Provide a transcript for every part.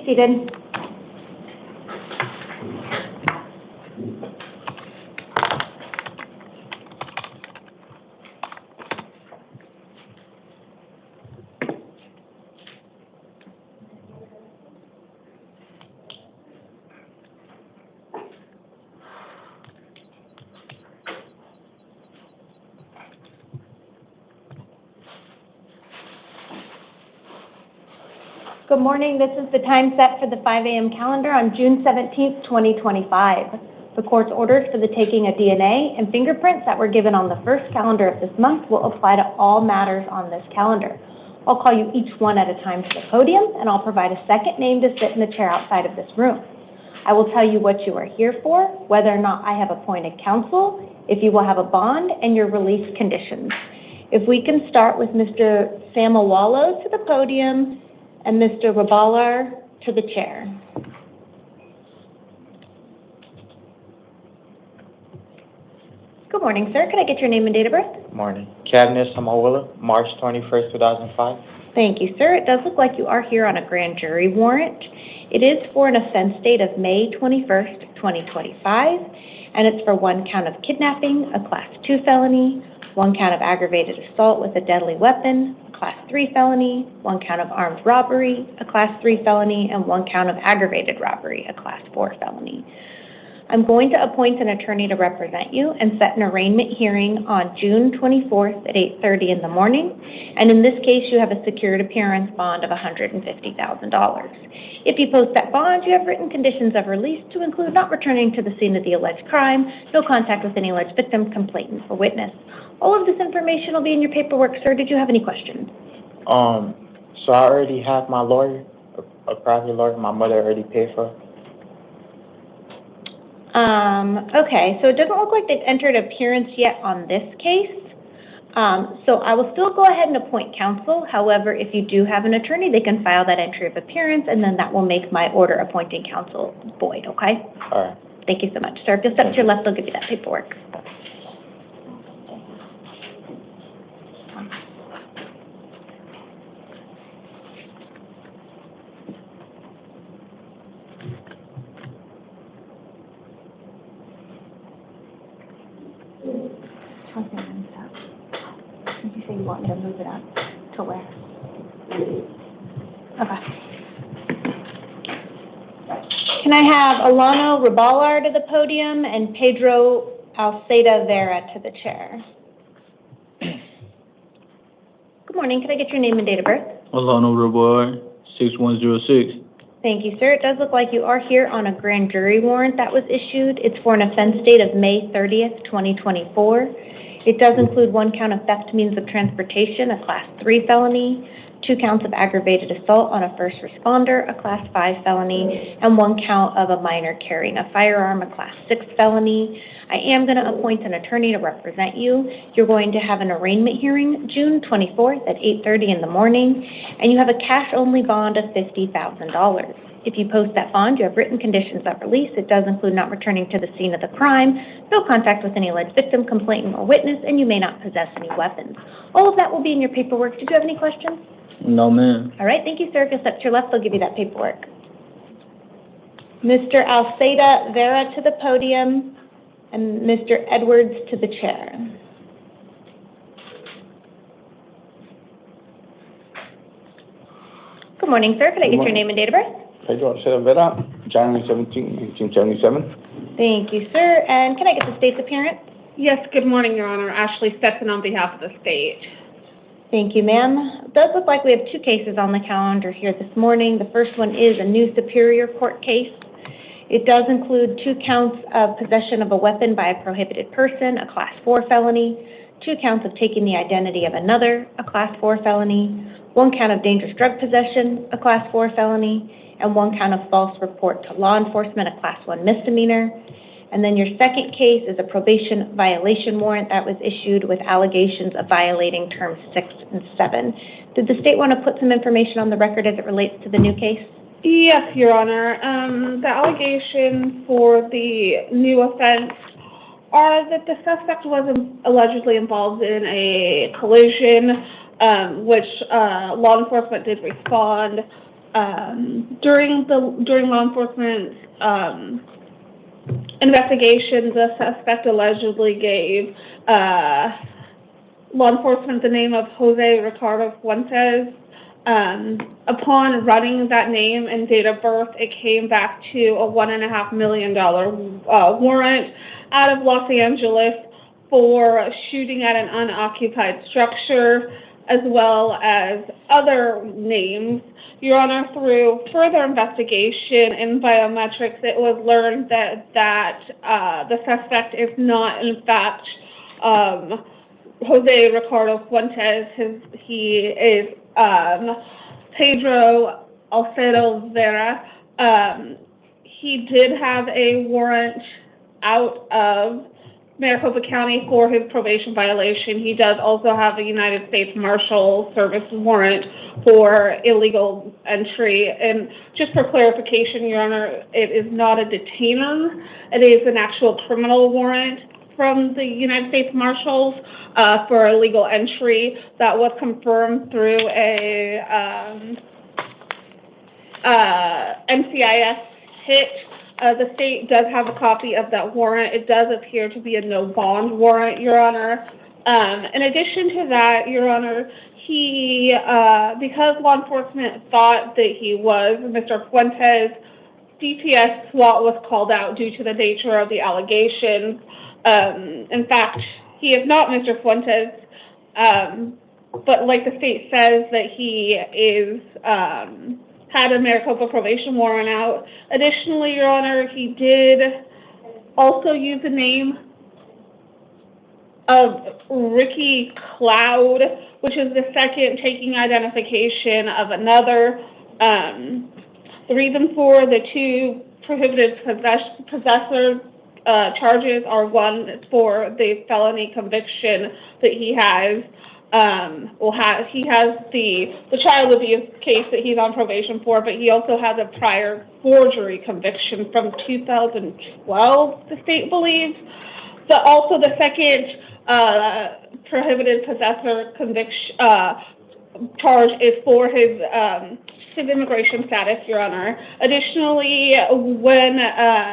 seated. Good morning. This is the time set for the 5 a.m. calendar on June 17th, 2025. The court's orders for the taking of DNA and fingerprints that were given on the first calendar of this month will apply to all matters on this calendar. I'll call you each one at a time to the podium, and I'll provide a second name to sit in the chair outside of this room. I will tell you what you are here for, whether or not I have appointed counsel, if you will have a bond, and your release conditions. If we can start with Mr. Samawalo to the podium, and Mr. Rabalar to the chair. Good morning, sir. Could I get your name and date of birth? Morning. Cadmus Samawala, March 21st, 2005. Thank you, sir. It does look like you are here on a grand jury warrant. It is for an offense date of May 21st, 2025, and it's for 1 count of kidnapping, a Class 2 felony, 1 count of aggravated assault with a deadly weapon, Class 3 felony, 1 count of armed robbery, a Class 3 felony, and 1 count of aggravated robbery, a Class 4 felony. I'm going to appoint an attorney to represent you and set an arraignment hearing on June 24th at 8:30 in the morning. And in this case, you have a secured appearance bond of $150,000. If you post that bond, you have written conditions of release to include not returning to the scene of the alleged crime, no contact with any alleged victim, complainant, or witness. All of this information will be in your paperwork, sir. Did you have any questions? So I already have my lawyer, a private lawyer. My mother already paid for. Okay, so it doesn't look like they've entered appearance yet on this case. So I will still go ahead and appoint counsel. However, if you do have an attorney, they can file that entry of appearance, and then that will make my order appointing counsel void, okay? All right. Thank you so much, sir. If you'll step to your left, they'll give you that paperwork. Did you say you want me to move it up to where? Okay. Can I have Alano Rabalar to the podium and Pedro Alceda Vera to the chair? Good morning. Can I get your name and date of birth? Alano Rabalar, 6106. Thank you, sir. It does look like you are here on a grand jury warrant that was issued. It's for an offense date of May 30th, 2024. It does include 1 count of theft means of transportation, a Class 3 felony, 2 counts of aggravated assault on a first responder, a Class 5 felony, and 1 count of a minor carrying a firearm, a Class 6 felony. I am going to appoint an attorney to represent you. You're going to have an arraignment hearing June 24th at 8:30 in the morning, and you have a cash-only bond of $50,000. If you post that bond, you have written conditions of release. It does include not returning to the scene of the crime, no contact with any alleged victim, complainant, or witness, and you may not possess any weapons. All of that will be in your paperwork. Did you have any questions? No, ma'am. All right, thank you, sir. If you'll step to your left, they'll give you that paperwork. Mr. Alceda Vera to the podium and Mr. Edwards to the chair. Good morning, sir. Could I get your name and date of birth? Pedro Alceda Vera, January 17, 1977. Thank you, sir. And can I get the state's appearance? Yes, good morning, Your Honor. Ashley Stetson on behalf of the state. Thank you, ma'am. It does look like we have 2 cases on the calendar here this morning. The first one is a new Superior Court case. It does include 2 counts of possession of a weapon by a prohibited person, a Class 4 felony, 2 counts of taking the identity of another, a Class 4 felony, 1 count of dangerous drug possession, a Class 4 felony, and 1 count of false report to law enforcement, a Class 1 misdemeanor. And then your second case is a probation violation warrant that was issued with allegations of violating terms 6 and 7. Did the state want to put some information on the record as it relates to the new case? Yes, Your Honor. The allegation for the new offense are that the suspect was allegedly involved in a collision, which law enforcement did respond. during law enforcement's investigation, the suspect allegedly gave law enforcement the name of Jose Ricardo Fuentes. Upon running that name and date of birth, it came back to a $1.5 million warrant out of Los Angeles for shooting at an unoccupied structure, as well as other names. Your Honor, through further investigation and biometrics, it was learned that the suspect is not, in fact, Jose Ricardo Fuentes. He is Pedro Alcedo Vera. He did have a warrant out of Maricopa County for his probation violation. He does also have a United States Marshal Service warrant for illegal entry. And just for clarification, Your Honor, it is not a detainer. It is an actual criminal warrant from the United States Marshals for illegal entry that was confirmed through a NCIS hit. The state does have a copy of that warrant. It does appear to be a no bond warrant, Your Honor. In addition to that, Your Honor, he, because law enforcement thought that he was Mr. Fuentes, DPS SWAT was called out due to the nature of the allegations. In fact, he is not Mr. Fuentes, but like the state says that he is had a Maricopa probation warrant out. Additionally, Your Honor, he did also use the name of Ricky Cloud, which is the second taking identification of another. The reason for the two prohibited possessor charges are one for the felony conviction that he has. He has the child abuse case that he's on probation for, but he also has a prior forgery conviction from 2012, the state believes. Also, the second prohibited possessor conviction charge is for his immigration status, Your Honor. Additionally, when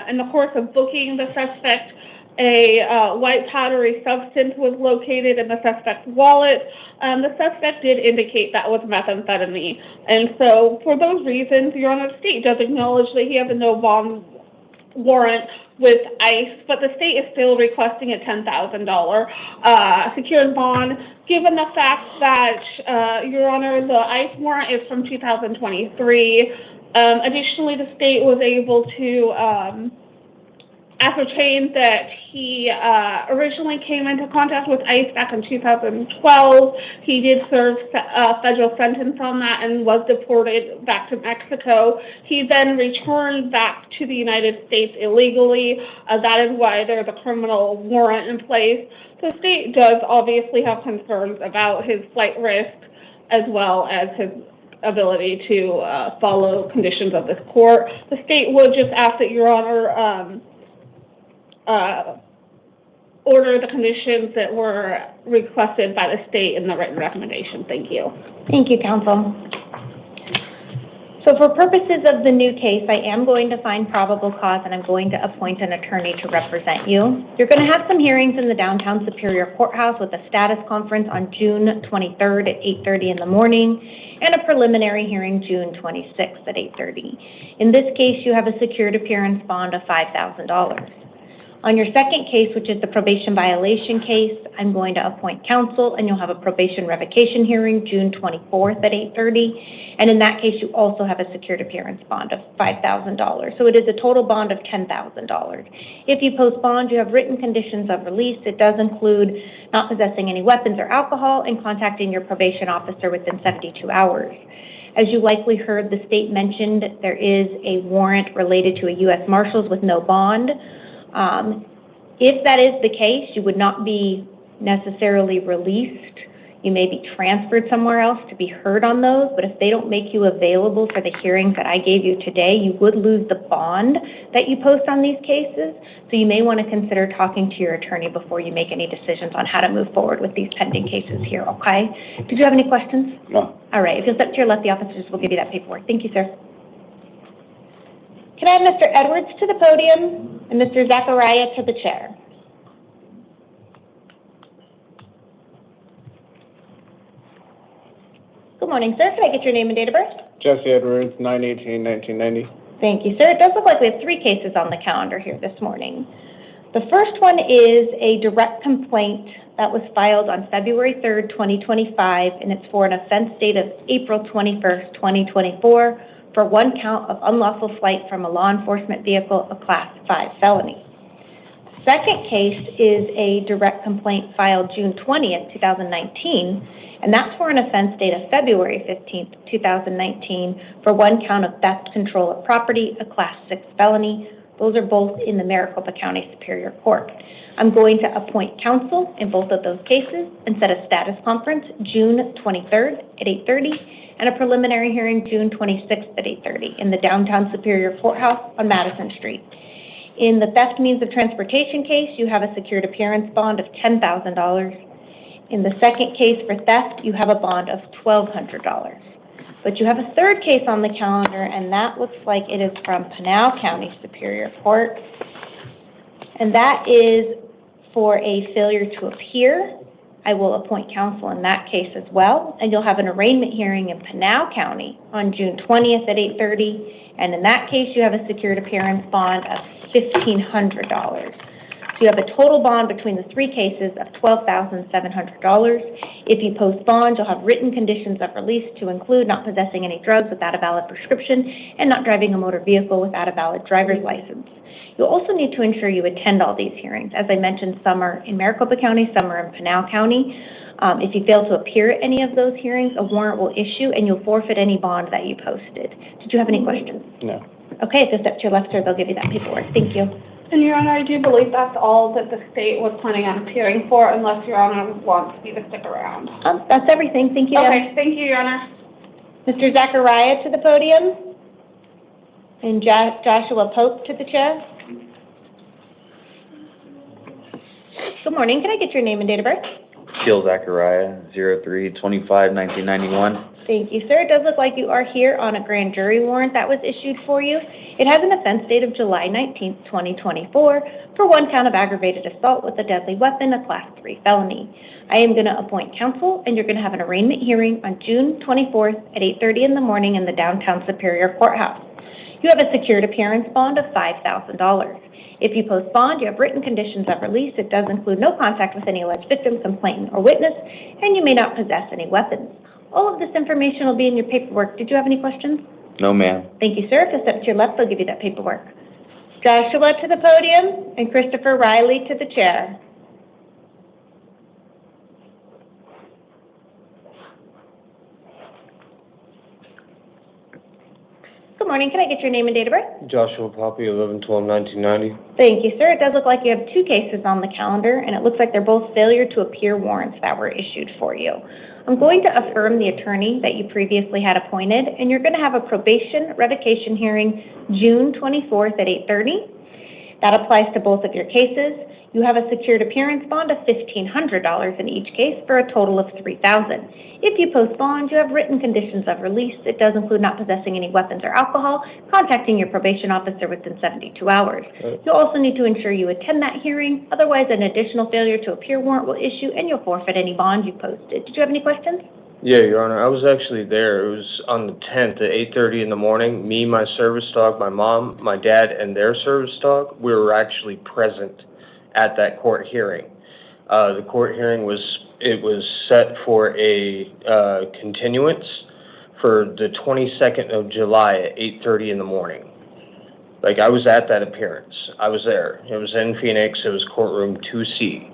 in the course of booking the suspect, a white powdery substance was located in the suspect's wallet. The suspect did indicate that was methamphetamine. And so for those reasons, Your Honor, the state does acknowledge that he has a no bond warrant with ICE, but the state is still requesting a $10,000 secured bond, given the fact that, Your Honor, the ICE warrant is from 2023. Additionally, the state was able to ascertain that he originally came into contact with ICE back in 2012. He did serve a federal sentence on that and was deported back to Mexico. He then returned back to the United States illegally. That is why there's a criminal warrant in place. So the state does obviously have concerns about his flight risk as well as his ability to follow conditions of this court. The state would just ask that Your Honor order the conditions that were requested by the state in the written recommendation. Thank you. Thank you, counsel. So for purposes of the new case, I am going to find probable cause and I'm going to appoint an attorney to represent you. You're going to have some hearings in the downtown Superior Courthouse with a status conference on June 23rd at 8:30 in the morning and a preliminary hearing June 26th at 8:30. In this case, you have a secured appearance bond of $5,000. On your second case, which is the probation violation case, I'm going to appoint counsel and you'll have a probation revocation hearing June 24th at 8:30. And in that case, you also have a secured appearance bond of $5,000. So it is a total bond of $10,000. If you post bond, you have written conditions of release. It does include not possessing any weapons or alcohol and contacting your probation officer within 72 hours. As you likely heard, the state mentioned there is a warrant related to a U.S. Marshals with no bond. If that is the case, you would not be necessarily released. You may be transferred somewhere else to be heard on those, but if they don't make you available for the hearings that I gave you today, you would lose the bond that you post on these cases. So you may want to consider talking to your attorney before you make any decisions on how to move forward with these pending cases here, okay? Did you have any questions? No. All right, if you'll step to your left, the officers will give you that paperwork. Thank you, sir. Can I have Mr. Edwards to the podium and Mr. Zachariah to the chair? Good morning, sir. Can I get your name and date of birth? Jesse Edwards, 9/18/1990. Thank you, sir. It does look like we have 3 cases on the calendar here this morning. The first one is a direct complaint that was filed on February 3rd, 2025, and it's for an offense date of April 21st, 2024, for 1 count of unlawful flight from a law enforcement vehicle, a Class 5 felony. The second case is a direct complaint filed June 20th, 2019, and that's for an offense date of February 15th, 2019, for 1 count of theft, control of property, a Class 6 felony. Those are both in the Maricopa County Superior Court. I'm going to appoint counsel in both of those cases and set a status conference June 23rd at 8:30 and a preliminary hearing June 26th at 8:30 in the downtown Superior Courthouse on Madison Street. In the theft means of transportation case, you have a secured appearance bond of $10,000. In the second case for theft, you have a bond of $1,200. But you have a third case on the calendar, and that looks like it is from Pinal County Superior Court. And that is for a failure to appear. I will appoint counsel in that case as well. And you'll have an arraignment hearing in Pinal County on June 20th at 8:30. And in that case, you have a secured appearance bond of $1,500. So you have a total bond between the 3 cases of $12,700. If you post bond, you'll have written conditions of release to include not possessing any drugs without a valid prescription and not driving a motor vehicle without a valid driver's license. You'll also need to ensure you attend all these hearings. As I mentioned, some are in Maricopa County, some are in Pinal County. If you fail to appear at any of those hearings, a warrant will issue and you'll forfeit any bond that you posted. Did you have any questions? No. Okay, if you'll step to your left, sir, they'll give you that paperwork. Thank you. And Your Honor, I do believe that's all that the state was planning on appearing for, unless Your Honor wants me to stick around. That's everything. Thank you. Okay, thank you, Your Honor. Mr. Zachariah to the podium and Joshua Pope to the chair. Good morning. Can I get your name and date of birth? Kill Zachariah, 03/25/1991. Thank you, sir. It does look like you are here on a grand jury warrant that was issued for you. It has an offense date of July 19th, 2024, for 1 count of aggravated assault with a deadly weapon, a Class 3 felony. I am going to appoint counsel, and you're going to have an arraignment hearing on June 24th at 8:30 in the morning in the downtown Superior Courthouse. You have a secured appearance bond of $5,000. If you post bond, you have written conditions of release. It does include no contact with any alleged victim, complainant, or witness, and you may not possess any weapons. All of this information will be in your paperwork. Did you have any questions? No, ma'am. Thank you, sir. If you'll step to your left, they'll give you that paperwork. Joshua to the podium and Christopher Riley to the chair. Good morning. Can I get your name and date of birth? Joshua Poppy, 11/12/1990. Thank you, sir. It does look like you have 2 cases on the calendar, and it looks like they're both failure to appear warrants that were issued for you. I'm going to affirm the attorney that you previously had appointed, and you're going to have a probation revocation hearing June 24th at 8:30. That applies to both of your cases. You have a secured appearance bond of $1,500 in each case for a total of $3,000. If you post bond, you have written conditions of release. It does include not possessing any weapons or alcohol, contacting your probation officer within 72 hours. You'll also need to ensure you attend that hearing. Otherwise, an additional failure to appear warrant will issue and you'll forfeit any bond you posted. Did you have any questions? Yeah, Your Honor, I was actually there. It was on the 10th at 8:30 in the morning. Me, my service dog, my mom, my dad, and their service dog, we were actually present at that court hearing. The court hearing was set for a continuance for the 22nd of July at 8:30 in the morning. Like, I was at that appearance. I was there. It was in Phoenix. It was courtroom 2C.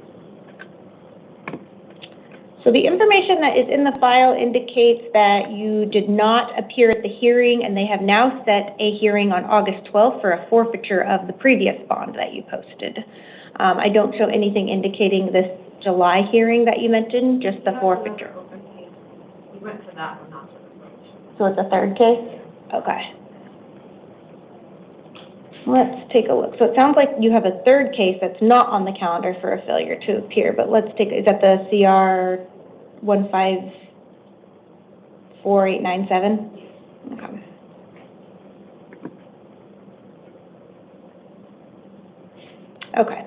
So the information that is in the file indicates that you did not appear at the hearing, and they have now set a hearing on August 12th for a forfeiture of the previous bond that you posted. I don't show anything indicating this July hearing that you mentioned, just the forfeiture. went to that one, not to the probation. So it's a third case? Okay. Let's take a look. So it sounds like you have a third case that's not on the calendar for a failure to appear, but let's take, is that the CR 154897? Okay. Okay.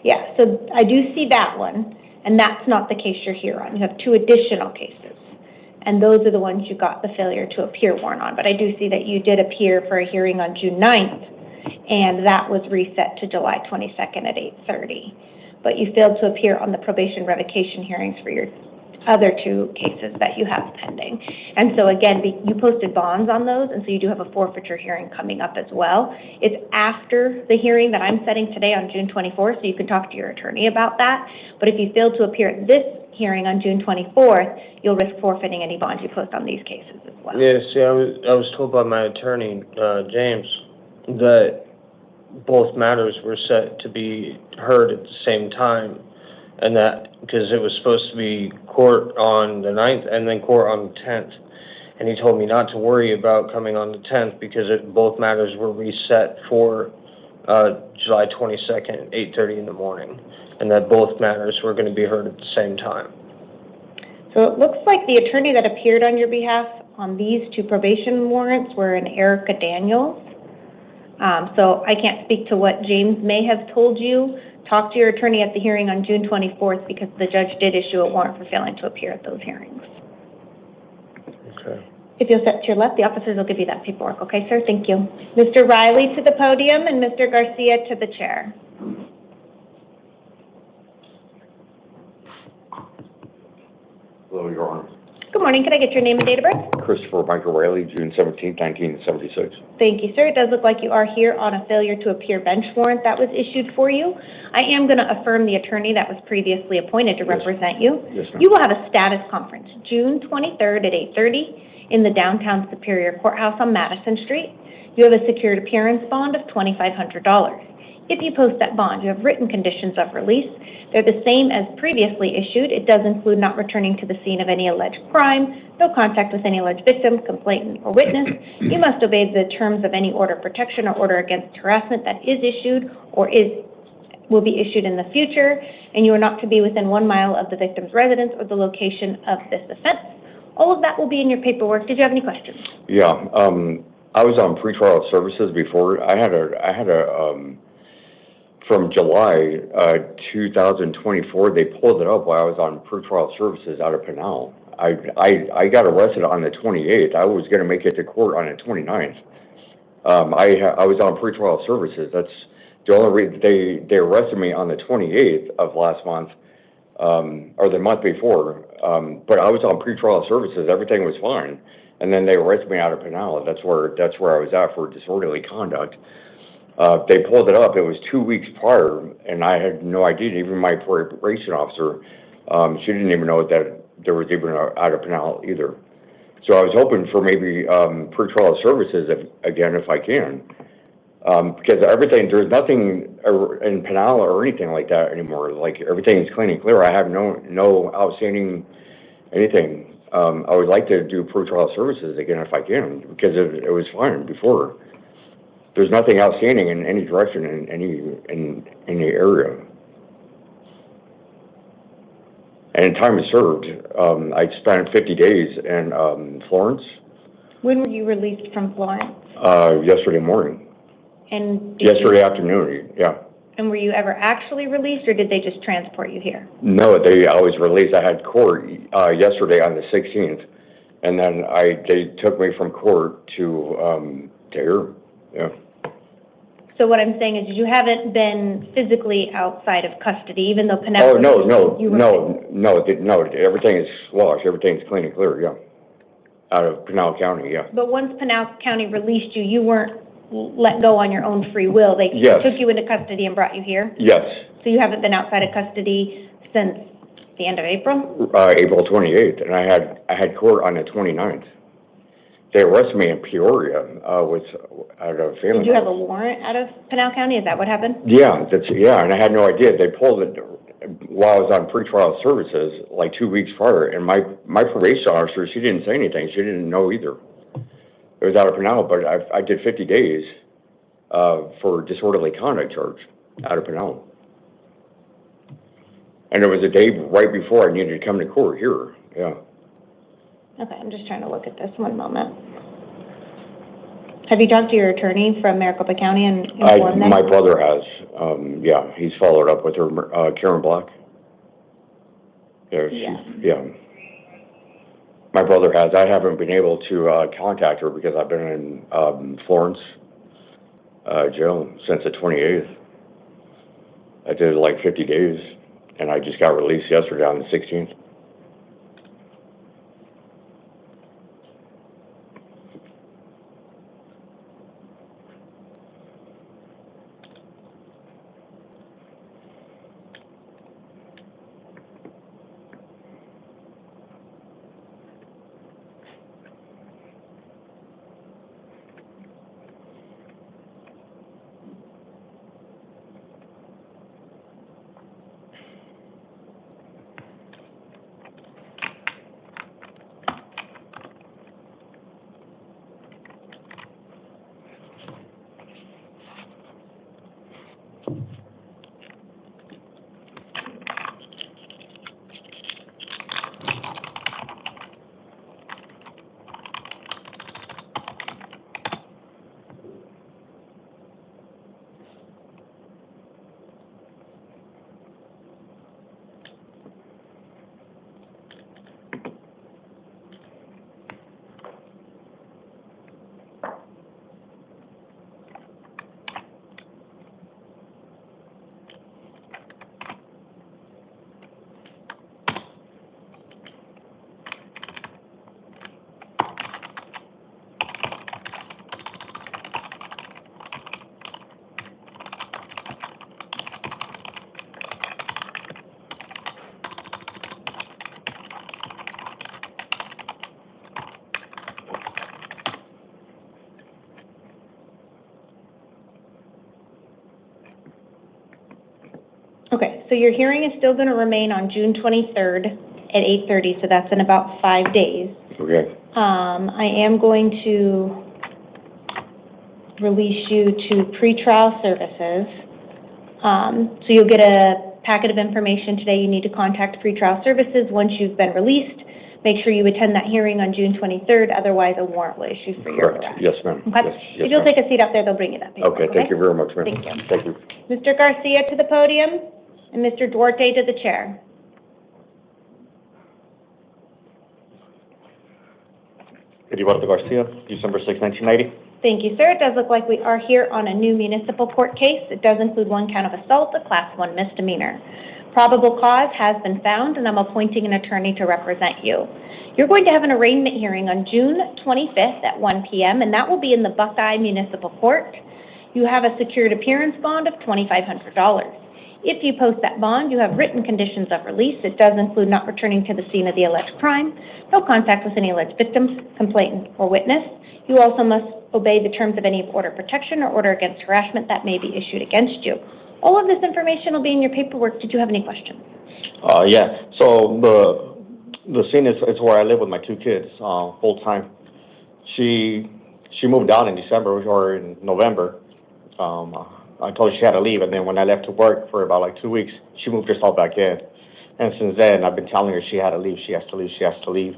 Yeah, so I do see that one, and that's not the case you're here on. You have two additional cases, and those are the ones you got the failure to appear warrant on. But I do see that you did appear for a hearing on June 9th, and that was reset to July 22nd at 8:30. But you failed to appear on the probation revocation hearings for your other two cases that you have pending. And so again, you posted bonds on those, and so you do have a forfeiture hearing coming up as well. It's after the hearing that I'm setting today on June 24th, so you can talk to your attorney about that. But if you fail to appear at this hearing on June 24th, you'll risk forfeiting any bonds you post on these cases as well. Yeah, see, I was told by my attorney, James, that both matters were set to be heard at the same time, and that because it was supposed to be court on the 9th and then court on the 10th. And he told me not to worry about coming on the 10th because both matters were reset for July 22nd at 8:30 in the morning, and that both matters were going to be heard at the same time. So it looks like the attorney that appeared on your behalf on these two probation warrants were an Erica Daniels. So I can't speak to what James may have told you. Talk to your attorney at the hearing on June 24th because the judge did issue a warrant for failing to appear at those hearings. Okay. If you'll step to your left, the officers will give you that paperwork. Okay, sir? Thank you. Mr. Riley to the podium and Mr. Garcia to the chair. Hello, Your Honor. Good morning. Can I get your name and date of birth? Christopher Michael Riley, June 17, 1976. Thank you, sir. It does look like you are here on a failure to appear bench warrant that was issued for you. I am going to affirm the attorney that was previously appointed to represent you. Yes, ma'am. You will have a status conference June 23rd at 8:30 in the downtown Superior Courthouse on Madison Street. You have a secured appearance bond of $2,500. If you post that bond, you have written conditions of release. They're the same as previously issued. It does include not returning to the scene of any alleged crime, no contact with any alleged victim, complainant, or witness. You must obey the terms of any order of protection or order against harassment that is issued or will be issued in the future, and you are not to be within 1 mile of the victim's residence or the location of this offense. All of that will be in your paperwork. Did you have any questions? Yeah, I was on pretrial services before. I had a from July 2024, they pulled it up while I was on pretrial services out of Pinal. I got arrested on the 28th. I was going to make it to court on the 29th. I was on pretrial services. That's the only reason they arrested me on the 28th of last month, or the month before. But I was on pretrial services. Everything was fine. And then they arrested me out of Pinal. That's where I was at for disorderly conduct. They pulled it up. It was 2 weeks prior, and I had no idea. Even my probation officer, she didn't even know that there was even out of Pinal either. So I was hoping for maybe pretrial services again if I can, because there's nothing in Pinal or anything like that anymore. Like everything is clean and clear. I have no outstanding anything. I would like to do pretrial services again if I can, because it was fine before. There's nothing outstanding in any direction in any area. And time is served. I spent 50 days in Florence. When were you released from Florence? Yesterday morning. And yesterday afternoon, yeah. And were you ever actually released, or did they just transport you here? No, I was released. I had court yesterday on the 16th, and then they took me from court to here. Yeah. So what I'm saying is you haven't been physically outside of custody, even though Pinal. Oh, no. Everything is washed. Everything's clean and clear, yeah. Out of Pinal County, yeah. But once Pinal County released you, you weren't let go on your own free will. They took you into custody and brought you here? Yes. So you haven't been outside of custody since the end of April? April 28th, and I had court on the 29th. They arrested me in Peoria out of family. Did you have a warrant out of Pinal County? Is that what happened? Yeah, and I had no idea. They pulled it. while I was on pretrial services, like 2 weeks prior, and my probation officer, she didn't say anything. She didn't know either. It was out of Pinal, but I did 50 days for disorderly conduct charge out of Pinal. And it was a day right before I needed to come to court here, yeah. Okay, I'm just trying to look at this. One moment. Have you talked to your attorney from Maricopa County and informed them? My brother has, yeah, he's followed up with her, Karen Block. Yeah. My brother has. I haven't been able to contact her because I've been in Florence jail since the 28th. I did like 50 days, and I just got released yesterday on the 16th. Okay, so your hearing is still going to remain on June 23rd at 8:30, so that's in about 5 days. Okay. I am going to release you to pretrial services. So you'll get a packet of information today. You need to contact pretrial services once you've been released. Make sure you attend that hearing on June 23rd, otherwise a warrant will issue for your arrest. Yes, ma'am. Okay? Yes, If you'll take a seat up there, they'll bring you that paper. Okay, thank you very much, ma'am. Thank you. Thank you. Mr. Garcia to the podium, and Mr. Duarte to the chair. Eduardo Garcia, December 6, 1990. Thank you, sir. It does look like we are here on a new municipal court case. It does include 1 count of assault, a Class 1 misdemeanor. Probable cause has been found, and I'm appointing an attorney to represent you. You're going to have an arraignment hearing on June 25th at 1 p.m., and that will be in the Buckeye Municipal Court. You have a secured appearance bond of $2,500. If you post that bond, you have written conditions of release. It does include not returning to the scene of the alleged crime, no contact with any alleged victims, complainant, or witness. You also must obey the terms of any order of protection or order against harassment that may be issued against you. All of this information will be in your paperwork. Did you have any questions? Yeah, so the scene is where I live with my 2 kids, full time. She moved down in December or in November. I told her she had to leave, and then when I left to work for about like 2 weeks, she moved herself back in. And since then, I've been telling her she had to leave, she has to leave, she has to leave.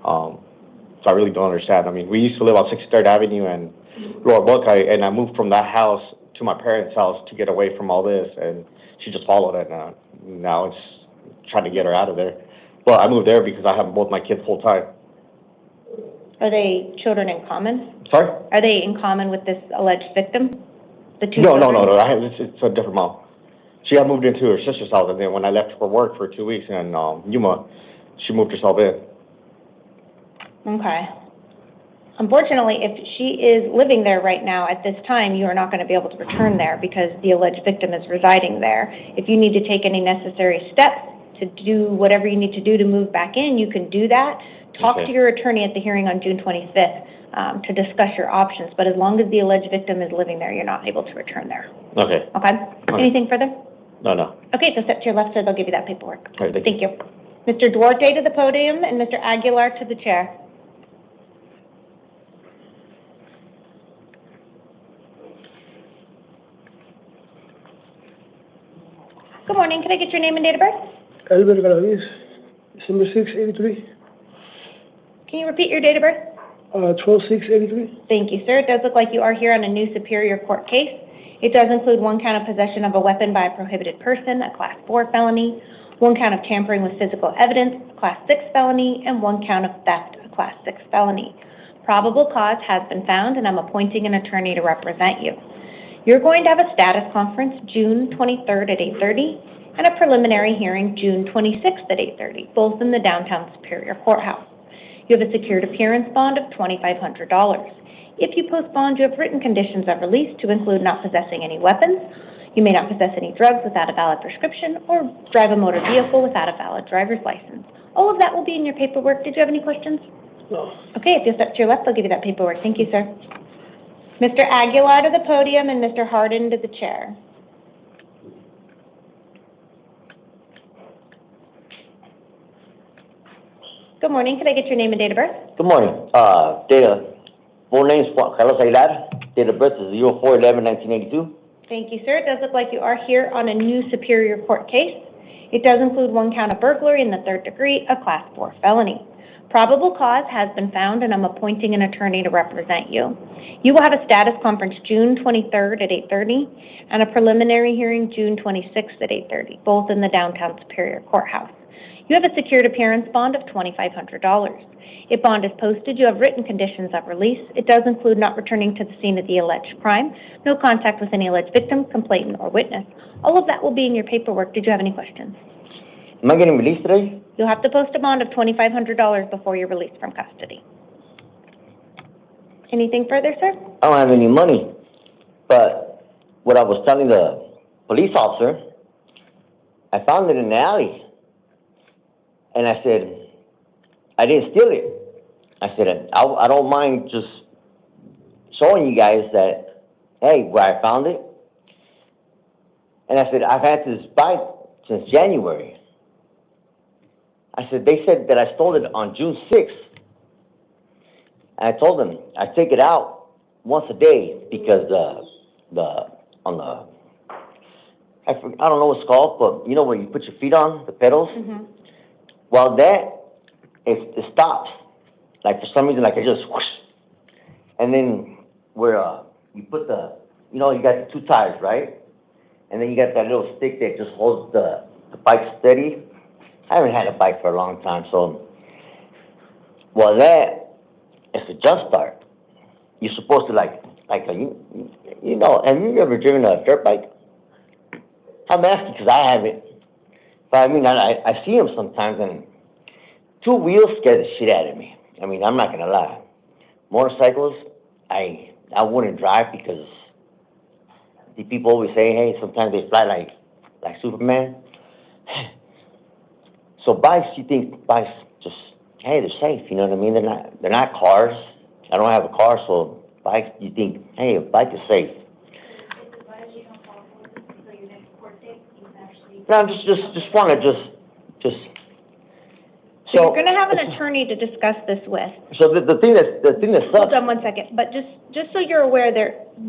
So I really don't understand. I mean, we used to live on 63rd Avenue and Lower Buckeye, and I moved from that house to my parents' house to get away from all this, and she just followed it. Now it's trying to get her out of there. Well, I moved there because I have both my kids full time. Are they children in common? Sorry? Are they in common with this alleged victim? The 2 No. It's children? a different mom. She had moved into her sister's house, and then when I left for work for 2 weeks in Yuma, she moved herself in. Okay. Unfortunately, if she is living there right now at this time, you are not going to be able to return there because the alleged victim is residing there. If you need to take any necessary steps to do whatever you need to do to move back in, you can do that. Talk to your attorney at the hearing on June 25th to discuss your options. But as long as the alleged victim is living there, you're not able to return there. Okay. Okay? Anything further? No. Okay, so step to your left, sir. They'll give you that paperwork. All right, Thank you. Mr. Duarte to the podium and Mr. Aguilar to the chair. Good morning. Can I get your name and date of birth? Albert Galaviz, December 6, 83, Can you repeat your date of birth? 12/6/83. Thank you, sir. It does look like you are here on a new Superior Court case. It does include 1 count of possession of a weapon by a prohibited person, a Class 4 felony, 1 count of tampering with physical evidence, a Class 6 felony, and 1 count of theft, a Class 6 felony. Probable cause has been found, and I'm appointing an attorney to represent you. You're going to have a status conference June 23rd at 8:30 and a preliminary hearing June 26th at 8:30, both in the downtown Superior Courthouse. You have a secured appearance bond of $2,500. If you post bond, you have written conditions of release to include not possessing any weapons. You may not possess any drugs without a valid prescription or drive a motor vehicle without a valid driver's license. All of that will be in your paperwork. Did you have any questions? No. Okay, if you'll step to your left, they'll give you that paperwork. Thank you, sir. Mr. Aguilar to the podium and Mr. Harden to the chair. Good morning. Can I get your name and date of birth? Good morning. Full name is Juan Carlos Aguilar. Date of birth is 04/11/1982. Thank you, sir. It does look like you are here on a new Superior Court case. It does include 1 count of burglary in the 3rd degree, a Class 4 felony. Probable cause has been found, and I'm appointing an attorney to represent you. You will have a status conference June 23rd at 8:30 and a preliminary hearing June 26th at 8:30, both in the downtown Superior Courthouse. You have a secured appearance bond of $2,500. If bond is posted, you have written conditions of release. It does include not returning to the scene of the alleged crime, no contact with any alleged victim, complainant, or witness. All of that will be in your paperwork. Did you have any questions? Am I getting released today? You'll have to post a bond of $2,500 before you're released from custody. Anything further, sir? I don't have any money. But what I was telling the police officer, I found it in the alley. And I said, I didn't steal it. I said, I don't mind just showing you guys that, hey, where I found it. And I said, I've had this bike since January. I said, they said that I stole it on June 6th. And I told them I take it out once a day because I don't know what it's called, but you know where you put your feet on, the pedals? Mm-hmm. Well, it stops. Like for some reason, like I just whoosh. And then where you put you got the 2 tires, right? And then you got that little stick that just holds the bike steady. I haven't had a bike for a long time, so it's a jump start. You're supposed to have you ever driven a dirt bike? I'm asking because I haven't. But I mean, I see them sometimes, and 2 wheels scare the shit out of me. I mean, I'm not gonna lie. Motorcycles, I wouldn't drive because the people always say, hey, sometimes they fly like Superman. So bikes, you think bikes just, hey, they're safe, you know what I mean? They're not cars. I don't have a car, so bikes, you think, hey, a bike is safe. No, I just want to just. So you're going to have an attorney to discuss this with. So the thing that sucks. Hold on 1 second, but just so you're aware,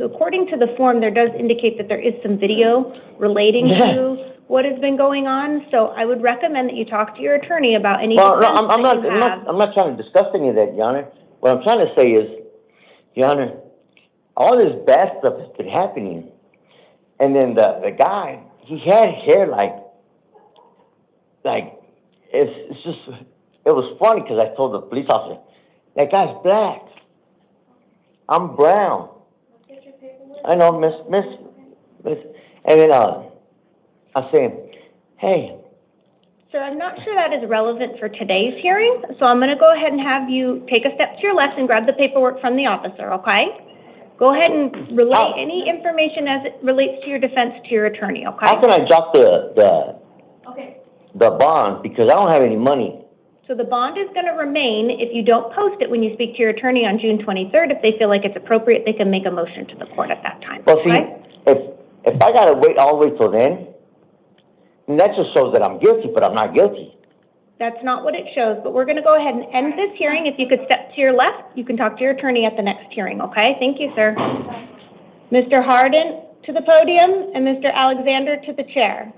according to the form, there does indicate that there is some video relating to what has been going on. So I would recommend that you talk to your attorney about any. Well, no, I'm not trying to discuss any of that, Your Honor. What I'm trying to say is, Your Honor, all this bad stuff has been happening, and then the guy, he had hair like it's just. It was funny because I told the police officer, that guy's black. I'm brown. I know, miss. And then I'm saying, hey. Sir, I'm not sure that is relevant for today's hearing, so I'm going to go ahead and have you take a step to your left and grab the paperwork from the officer, okay? Go ahead and relay any information as it relates to your defense to your attorney, okay? How can I drop the bond because I don't have any money? So the bond is going to remain if you don't post it when you speak to your attorney on June 23rd. If they feel like it's appropriate, they can make a motion to the court at that time. Well, see, right? if I got to wait all the way till then, And that just shows that I'm guilty, but I'm not guilty. That's not what it shows, but we're going to go ahead and end this hearing. If you could step to your left, you can talk to your attorney at the next hearing, okay? Thank you, sir. Mr. Harden to the podium and Mr. Alexander to the chair.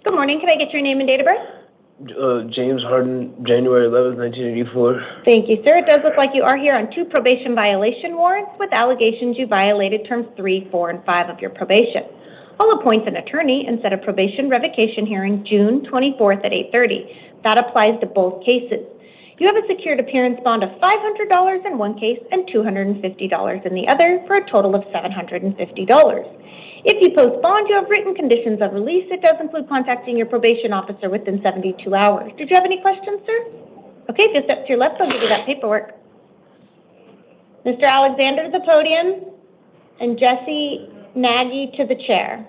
Good morning. Can I get your name and date of birth? James Harden, January 11th, 1984. Thank you, sir. It does look like you are here on 2 probation violation warrants with allegations you violated terms 3, 4, and 5 of your probation. I'll appoint an attorney and set a probation revocation hearing June 24th at 8:30. That applies to both cases. You have a secured appearance bond of $500 in one case and $250 in the other for a total of $750. If you post bond, you have written conditions of release. It does include contacting your probation officer within 72 hours. Did you have any questions, sir? Okay, just step to your left, I'll give you that paperwork. Mr. Alexander to the podium and Jesse Nagy to the chair.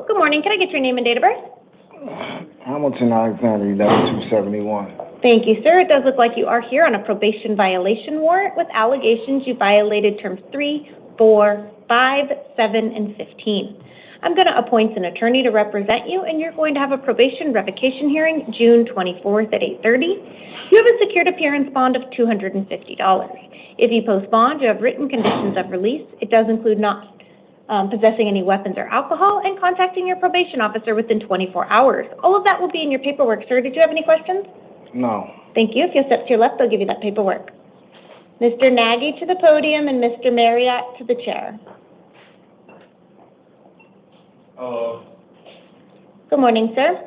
Good morning, can I get your name and date of birth? Hamilton Alexander, 11271. Thank you, sir. It does look like you are here on a probation violation warrant with allegations you violated terms 3, 4, 5, 7, and 15. I'm going to appoint an attorney to represent you, and you're going to have a probation revocation hearing June 24th at 8:30. You have a secured appearance bond of $250. If you post bond, you have written conditions of release. It does include not possessing any weapons or alcohol and contacting your probation officer within 24 hours. All of that will be in your paperwork, sir. Did you have any questions? No. Thank you. If you'll step to your left, they'll give you that paperwork. Mr. Nagy to the podium and Mr. Marriott to the chair. Good morning, sir.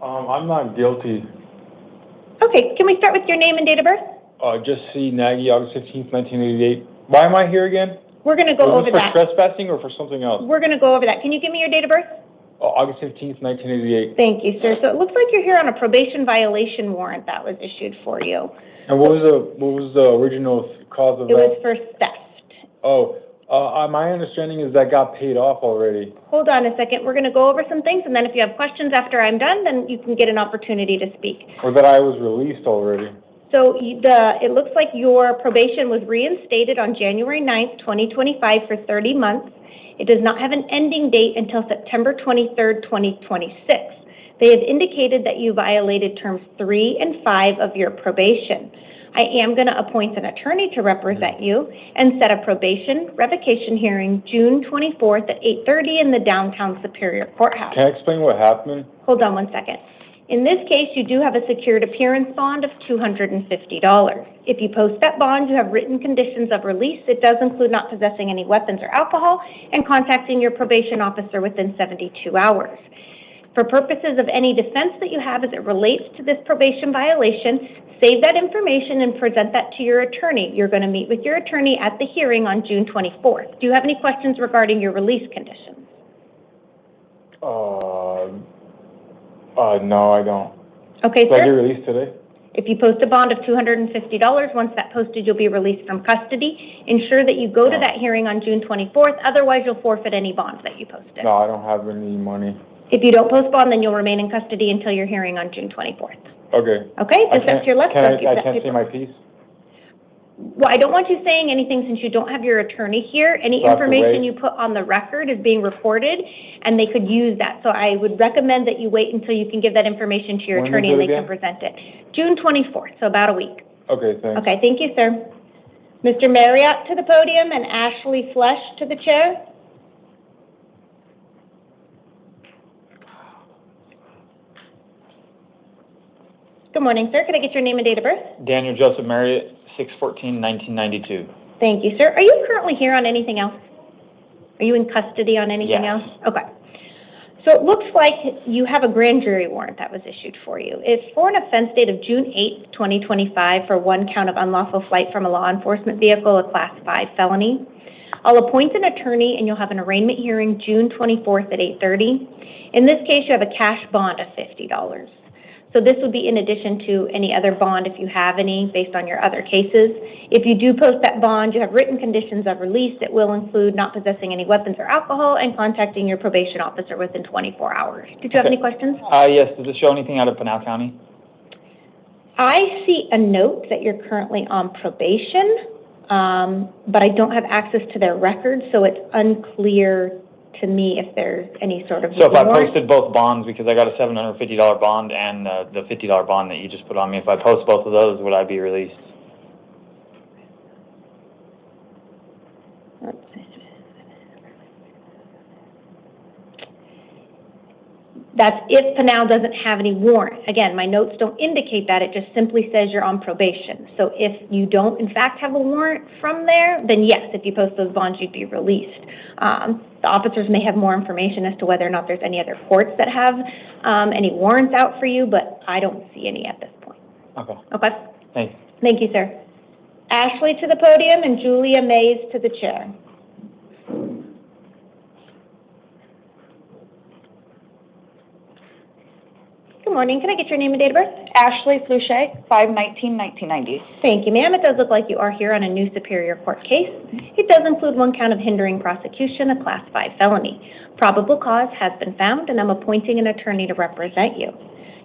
I'm not guilty. Okay, can we start with your name and date of birth? Just C. Nagy, August 15th, 1988. Why am I here again? We're going to go over that. For trespassing or for something else? We're going to go over that. Can you give me your date of birth? August 15th, 1988. Thank you, sir. So it looks like you're here on a probation violation warrant that was issued for you. And what was the original cause of that? It was for theft. Oh, my understanding is that got paid off already. Hold on a second. We're going to go over some things, and then if you have questions after I'm done, then you can get an opportunity to speak. Or that I was released already. So it looks like your probation was reinstated on January 9th, 2025 for 30 months. It does not have an ending date until September 23rd, 2026. They have indicated that you violated terms 3 and 5 of your probation. I am going to appoint an attorney to represent you and set a probation revocation hearing June 24th at 8:30 in the downtown Superior Courthouse. Can I explain what happened? Hold on one second. In this case, you do have a secured appearance bond of $250. If you post that bond, you have written conditions of release. It does include not possessing any weapons or alcohol and contacting your probation officer within 72 hours. For purposes of any defense that you have as it relates to this probation violation, save that information and present that to your attorney. You're going to meet with your attorney at the hearing on June 24th. Do you have any questions regarding your release conditions? No, I don't. Okay, sir. I get released today? If you post a bond of $250, once that's posted, you'll be released from custody. Ensure that you go to that hearing on June 24th. Otherwise, you'll forfeit any bonds that you posted. No, I don't have any money. If you don't post bond, then you'll remain in custody until your hearing on June 24th. Okay. Okay, just up to your left. I can't say my piece? Well, I don't want you saying anything since you don't have your attorney here. Any information you put on the record is being recorded, and they could use that. So I would recommend that you wait until you can give that information to your attorney and they can present it. June 24th, so about a week. Okay, thanks. Okay, thank you, sir. Mr. Marriott to the podium and Ashley Flesh to the chair. Good morning, sir. Could I get your name and date of birth? Daniel Joseph Marriott, 6/14/1992. Thank you, sir. Are you currently here on anything else? Are you in custody on anything else? Okay. So it looks like you have a grand jury warrant that was issued for you. It's for an offense date of June 8th, 2025 for 1 count of unlawful flight from a law enforcement vehicle, a Class 5 felony. I'll appoint an attorney and you'll have an arraignment hearing June 24th at 8:30. In this case, you have a cash bond of $50. So this would be in addition to any other bond if you have any based on your other cases. If you do post that bond, you have written conditions of release that will include not possessing any weapons or alcohol and contacting your probation officer within 24 hours. Did you have any questions? Yes. Does it show anything out of Pinal County? I see a note that you're currently on probation, but I don't have access to their records, so it's unclear to me if there's any sort of So if I warrant. posted both bonds, because I got a $750 bond and the $50 bond that you just put on me, if I post both of those, would I be released? Let's see. That's if Pinal doesn't have any warrant. Again, my notes don't indicate that. It just simply says you're on probation. So if you don't, in fact, have a warrant from there, then yes, if you post those bonds, you'd be released. The officers may have more information as to whether or not there's any other courts that have any warrants out for you, but I don't see any at this point. Okay. Okay? Thanks. Thank you, sir. Ashley to the podium and Julia Mays to the chair. Good morning. Can I get your name and date of birth? Ashley Fluchet, 5/19/1990. Thank you, ma'am. It does look like you are here on a new Superior Court case. It does include one count of hindering prosecution, a Class 5 felony. Probable cause has been found, and I'm appointing an attorney to represent you.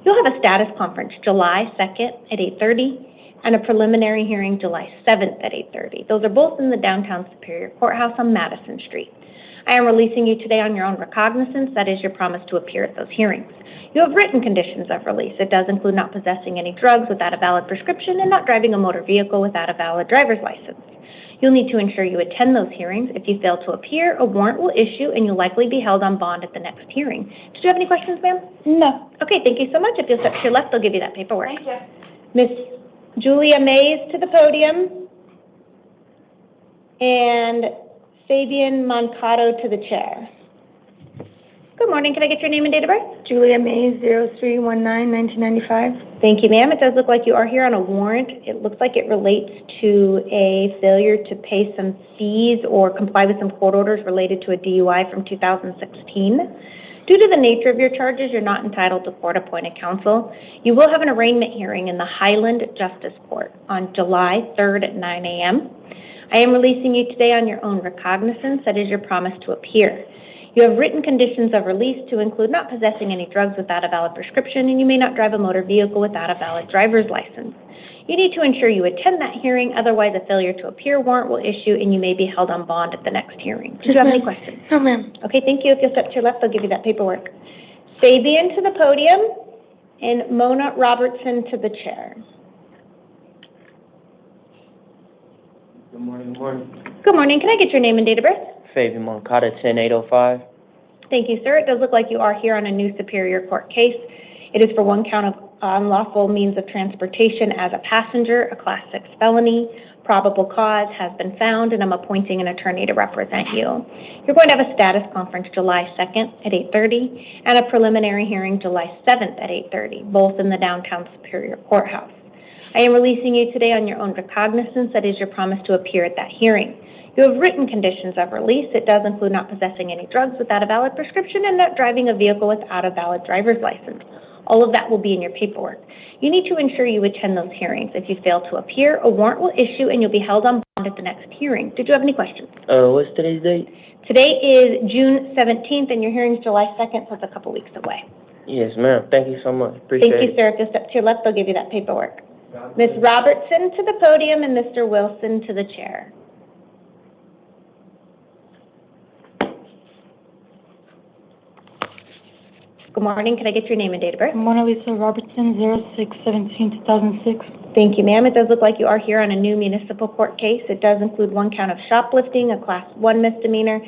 You'll have a status conference July 2nd at 8:30 and a preliminary hearing July 7th at 8:30. Those are both in the downtown Superior Courthouse on Madison Street. I am releasing you today on your own recognizance. That is your promise to appear at those hearings. You have written conditions of release. It does include not possessing any drugs without a valid prescription and not driving a motor vehicle without a valid driver's license. You'll need to ensure you attend those hearings. If you fail to appear, a warrant will issue and you'll likely be held on bond at the next hearing. Did you have any questions, ma'am? No. Okay, thank you so much. If you'll step to your left, they'll give you that paperwork. Thank you. Miss Julia Mays to the podium and Fabian Moncado to the chair. Good morning. Can I get your name and date of birth? Julia Mays, 03/19/1995. Thank you, ma'am. It does look like you are here on a warrant. It looks like it relates to a failure to pay some fees or comply with some court orders related to a DUI from 2016. Due to the nature of your charges, you're not entitled to court-appointed counsel. You will have an arraignment hearing in the Highland Justice Court on July 3rd at 9 a.m. I am releasing you today on your own recognizance. That is your promise to appear. You have written conditions of release to include not possessing any drugs without a valid prescription, and you may not drive a motor vehicle without a valid driver's license. You need to ensure you attend that hearing, otherwise a failure to appear warrant will issue and you may be held on bond at the next hearing. Did you have any questions? No, ma'am. Okay, thank you. If you'll step to your left, they'll give you that paperwork. Fabian to the podium and Mona Robertson to the chair. Good morning, good morning. Good morning. Can I get your name and date of birth? Fabian Moncada, 10/8/05. Thank you, sir. It does look like you are here on a new Superior Court case. It is for one count of unlawful means of transportation as a passenger, a Class 6 felony. Probable cause has been found, and I'm appointing an attorney to represent you. You're going to have a status conference July 2nd at 8:30 and a preliminary hearing July 7th at 8:30, both in the downtown Superior Courthouse. I am releasing you today on your own recognizance. That is your promise to appear at that hearing. You have written conditions of release. It does include not possessing any drugs without a valid prescription and not driving a vehicle without a valid driver's license. All of that will be in your paperwork. You need to ensure you attend those hearings. If you fail to appear, a warrant will issue and you'll be held on bond at the next hearing. Did you have any questions? What's today's date? Today is June 17th and your hearing's July 2nd, so it's a couple weeks away. Yes, ma'am. Thank you so much. Appreciate Thank you, sir. If you'll step to your left, they'll give you that paperwork. Ms. Robertson to the podium and Mr. Wilson to the chair. Good morning. Can I get your name and date of birth? Mona Lisa Robertson, 06/17/2006. Thank you, ma'am. It does look like you are here on a new municipal court case. It does include one count of shoplifting, a Class 1 misdemeanor,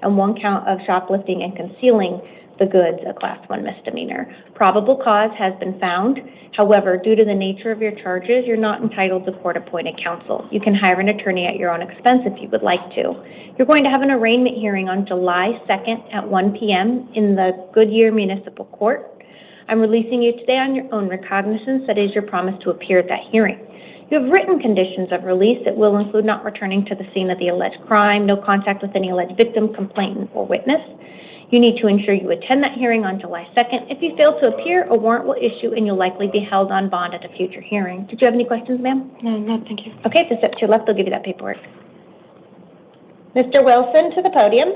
and one count of shoplifting and concealing the goods, a Class 1 misdemeanor. Probable cause has been found. However, due to the nature of your charges, you're not entitled to court-appointed counsel. You can hire an attorney at your own expense if you would like to. You're going to have an arraignment hearing on July 2nd at 1 p.m. in the Goodyear Municipal Court. I'm releasing you today on your own recognizance. That is your promise to appear at that hearing. You have written conditions of release that will include not returning to the scene of the alleged crime, no contact with any alleged victim, complainant, or witness. You need to ensure you attend that hearing on July 2nd. If you fail to appear, a warrant will issue and you'll likely be held on bond at a future hearing. Did you have any questions, ma'am? No, thank you. Okay, if you step to your left, they'll give you that paperwork. Mr. Wilson to the podium.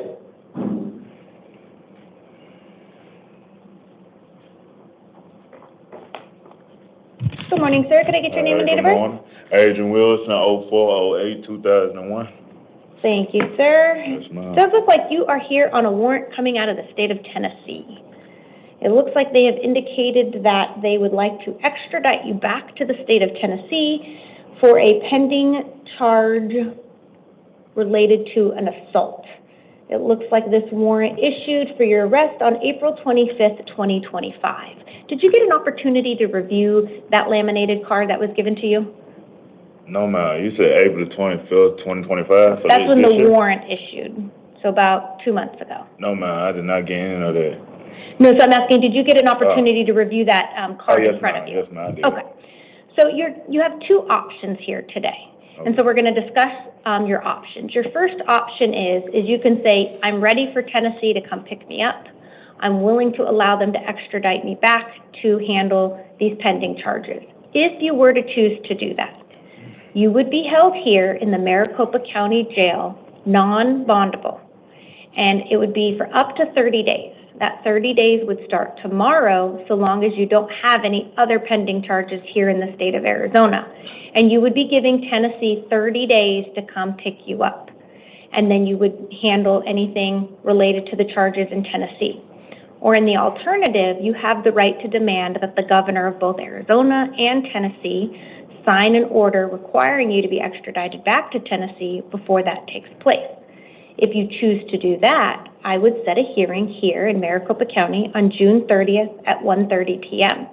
Good morning, sir. Could I get your name and date of birth? Good morning. Adrian Wilson, 0408-2001. Thank you, sir. Yes, ma'am. Does look like you are here on a warrant coming out of the state of Tennessee. It looks like they have indicated that they would like to extradite you back to the state of Tennessee for a pending charge related to an assault. It looks like this warrant issued for your arrest on April 25th, 2025. Did you get an opportunity to review that laminated card that was given to you? No, ma'am. You said April 25th, 2025? So That's when the warrant issued, so about 2 months ago. No, ma'am. I did not get any of that. No, so I'm asking, did you get an opportunity to review that card in front of you? Yes, ma'am. I did. Okay. So you have two options here today. Okay. And so we're going to discuss your options. Your first option is you can say, I'm ready for Tennessee to come pick me up. I'm willing to allow them to extradite me back to handle these pending charges. If you were to choose to do that, you would be held here in the Maricopa County Jail, non-bondable, and it would be for up to 30 days. That 30 days would start tomorrow, so long as you don't have any other pending charges here in the state of Arizona. And you would be giving Tennessee 30 days to come pick you up. And then you would handle anything related to the charges in Tennessee. Or in the alternative, you have the right to demand that the governor of both Arizona and Tennessee sign an order requiring you to be extradited back to Tennessee before that takes place. If you choose to do that, I would set a hearing here in Maricopa County on June 30th at 1:30 p.m.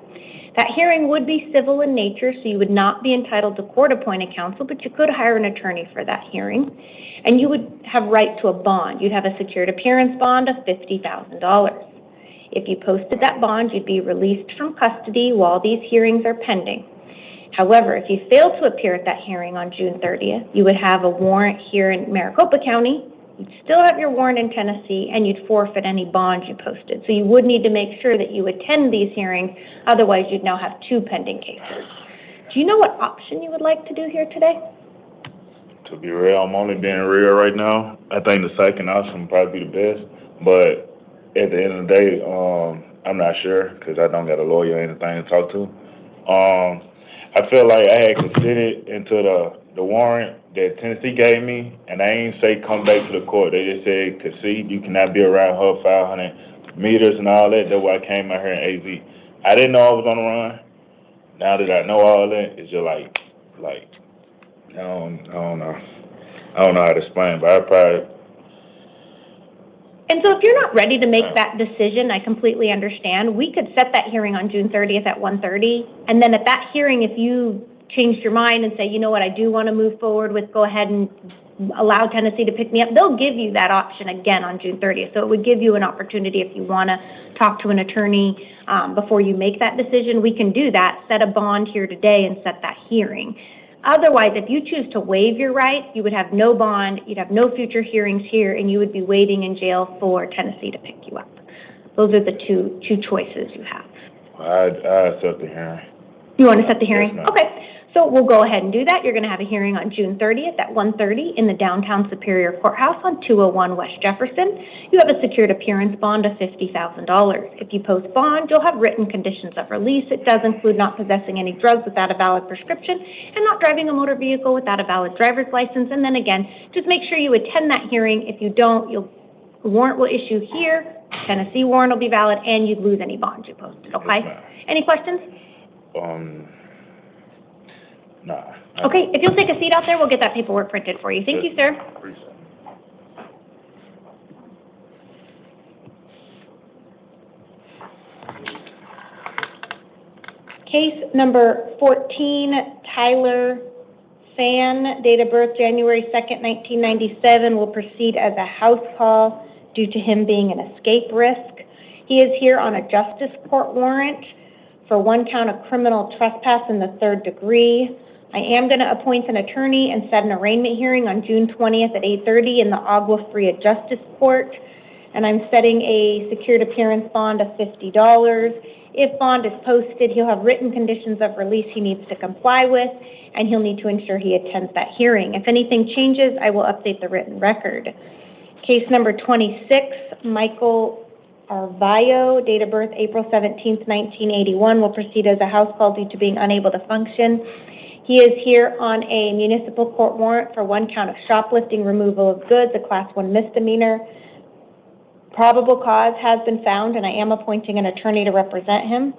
That hearing would be civil in nature, so you would not be entitled to court-appointed counsel, but you could hire an attorney for that hearing. And you would have right to a bond. You'd have a secured appearance bond of $50,000. If you posted that bond, you'd be released from custody while these hearings are pending. However, if you fail to appear at that hearing on June 30th, you would have a warrant here in Maricopa County, you'd still have your warrant in Tennessee, and you'd forfeit any bonds you posted. So you would need to make sure that you attend these hearings, otherwise you'd now have two pending cases. Do you know what option you would like to do here today? To be real, I'm only being real right now. I think the second option would probably be the best, but at the end of the day, I'm not sure, because I don't got a lawyer or anything to talk to. I feel like I had considered into the warrant that Tennessee gave me, and I ain't say come back to the court. They just said, concede, you cannot be around her 500 meters and all that. That's why I came out here in AV. I didn't know I was on the run. Now that I know all that, it's just like I don't know. I don't know how to explain, but I probably... And so if you're not ready to make that decision, I completely understand. We could set that hearing on June 30th at 1:30, and then at that hearing, if you changed your mind and say, you know what, I do want to move forward with, go ahead and allow Tennessee to pick me up, they'll give you that option again on June 30th. So it would give you an opportunity if you want to talk to an attorney before you make that decision. We can do that, set a bond here today and set that hearing. Otherwise, if you choose to waive your right, you would have no bond, you'd have no future hearings here, and you would be waiting in jail for Tennessee to pick you up. Those are the two choices you have. I set the hearing. You want to set the hearing? Yes, okay. So we'll go ahead and do that. You're going to have a hearing on June 30th at 1:30 in the downtown Superior Courthouse on 201 West Jefferson. You have a secured appearance bond of $50,000. If you post bond, you'll have written conditions of release. It does include not possessing any drugs without a valid prescription and not driving a motor vehicle without a valid driver's license. And then again, just make sure you attend that hearing. If you don't, a warrant will issue here, Tennessee warrant will be valid, and you'd lose any bonds you posted, okay? Yes, any questions? Nah. Okay, if you'll take a seat out there, we'll get that paperwork printed for you. Thank you, sir. Appreciate it. Case number 14, Tyler Fan, date of birth January 2nd, 1997, will proceed as a house call due to him being an escape risk. He is here on a justice court warrant for one count of criminal trespass in the 3rd degree. I am going to appoint an attorney and set an arraignment hearing on June 20th at 8:30 in the Agua Fria Justice Court. and I'm setting a secured appearance bond of $50. If bond is posted, he'll have written conditions of release he needs to comply with, and he'll need to ensure he attends that hearing. If anything changes, I will update the written record. Case number 26, Michael Arvayo, date of birth April 17th, 1981, will proceed as a house call due to being unable to function. He is here on a municipal court warrant for 1 count of shoplifting, removal of goods, a Class 1 misdemeanor. Probable cause has been found, and I am appointing an attorney to represent him.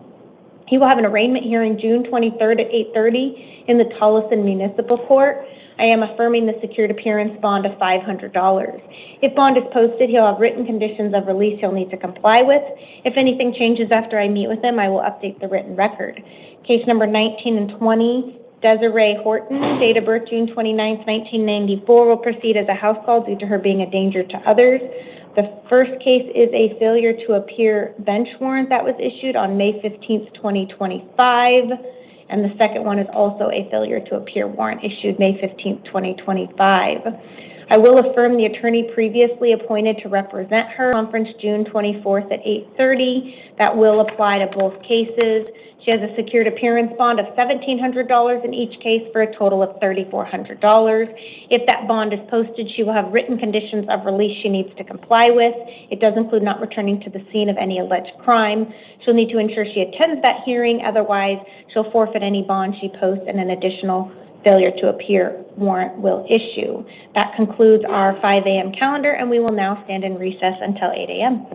He will have an arraignment hearing June 23rd at 8:30 in the Tolleson Municipal Court. I am affirming the secured appearance bond of $500. If bond is posted, he'll have written conditions of release he'll need to comply with. If anything changes after I meet with him, I will update the written record. Case number 19 and 20, Desiree Horton, date of birth June 29th, 1994, will proceed as a house call due to her being a danger to others. The first case is a failure to appear bench warrant that was issued on May 15th, 2025. And the second one is also a failure to appear warrant issued May 15th, 2025. I will affirm the attorney previously appointed to represent her. Conference June 24th at 8:30. That will apply to both cases. She has a secured appearance bond of $1,700 in each case for a total of $3,400. If that bond is posted, she will have written conditions of release she needs to comply with. It does include not returning to the scene of any alleged crime. She'll need to ensure she attends that hearing. Otherwise, she'll forfeit any bond she posts, and an additional failure to appear warrant will issue. That concludes our 5 a.m. calendar, and we will now stand in recess until 8 a.m.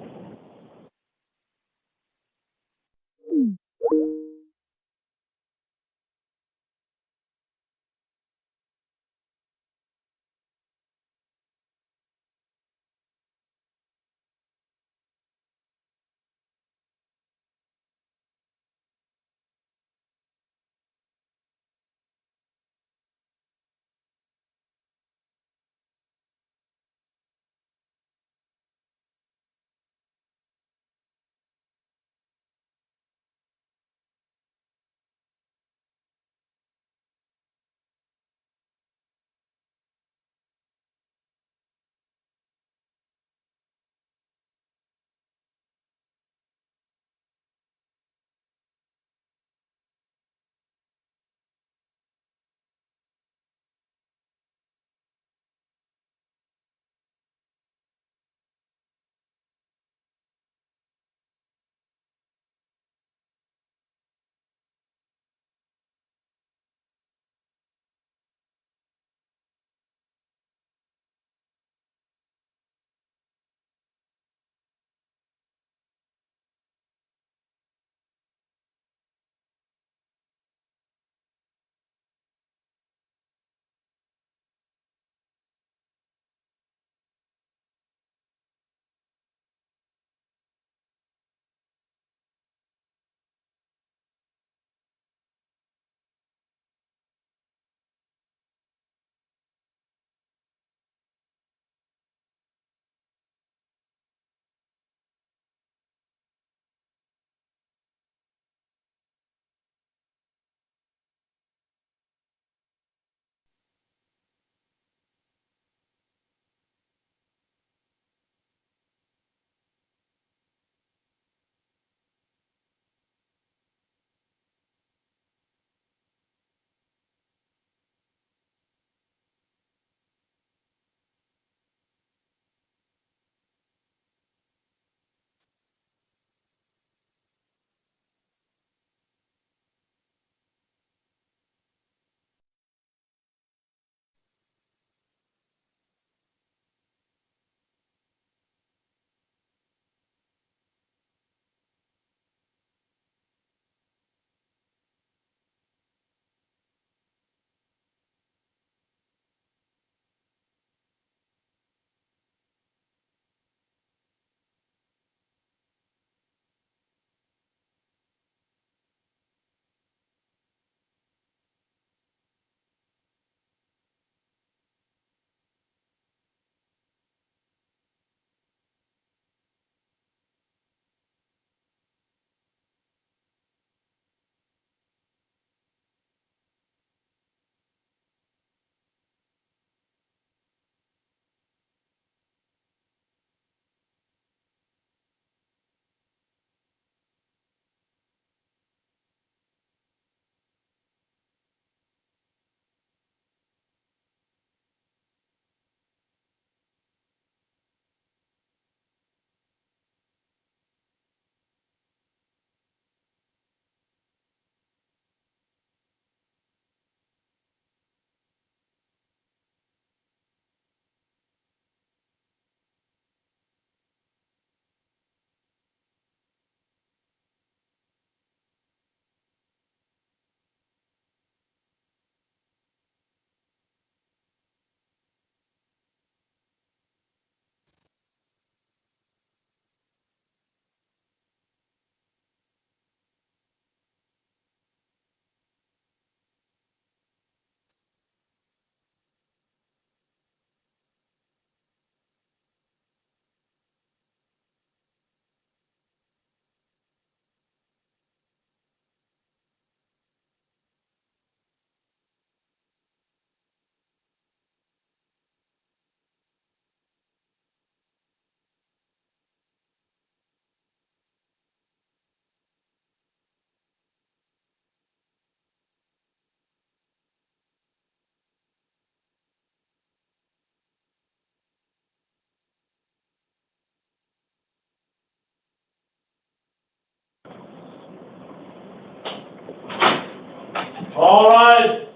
guys.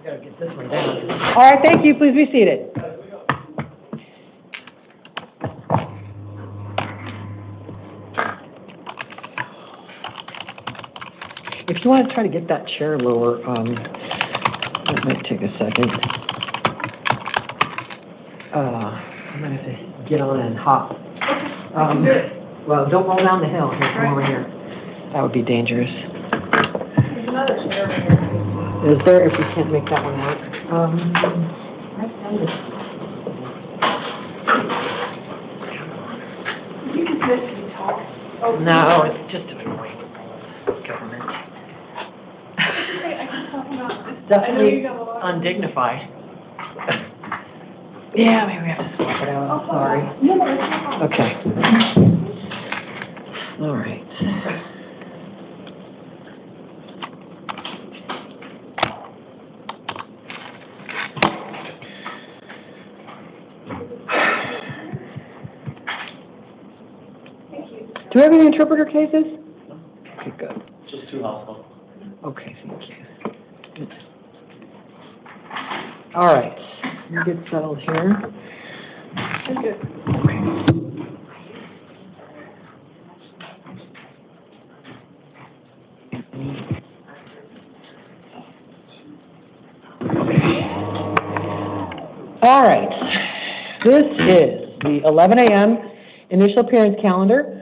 Gotta get this one down. All right, thank you. Please be seated. If you want to try to get that chair lower, that might take a second. I'm gonna have to get on and hop. Well, don't roll down the hill. Here, come over here. That would be dangerous. There's another chair over here. Is there, if we can't make that one work? You can sit and talk. No, it's just annoying. Government. I can talk about this. Definitely undignified. Yeah, maybe we have to swap it out. I'm sorry. Okay. All right. Do we have any interpreter cases? Okay, good. Just 2 households. Okay, thank you. Good. All right, you get settled here. All right, this is the 11 a.m. initial appearance calendar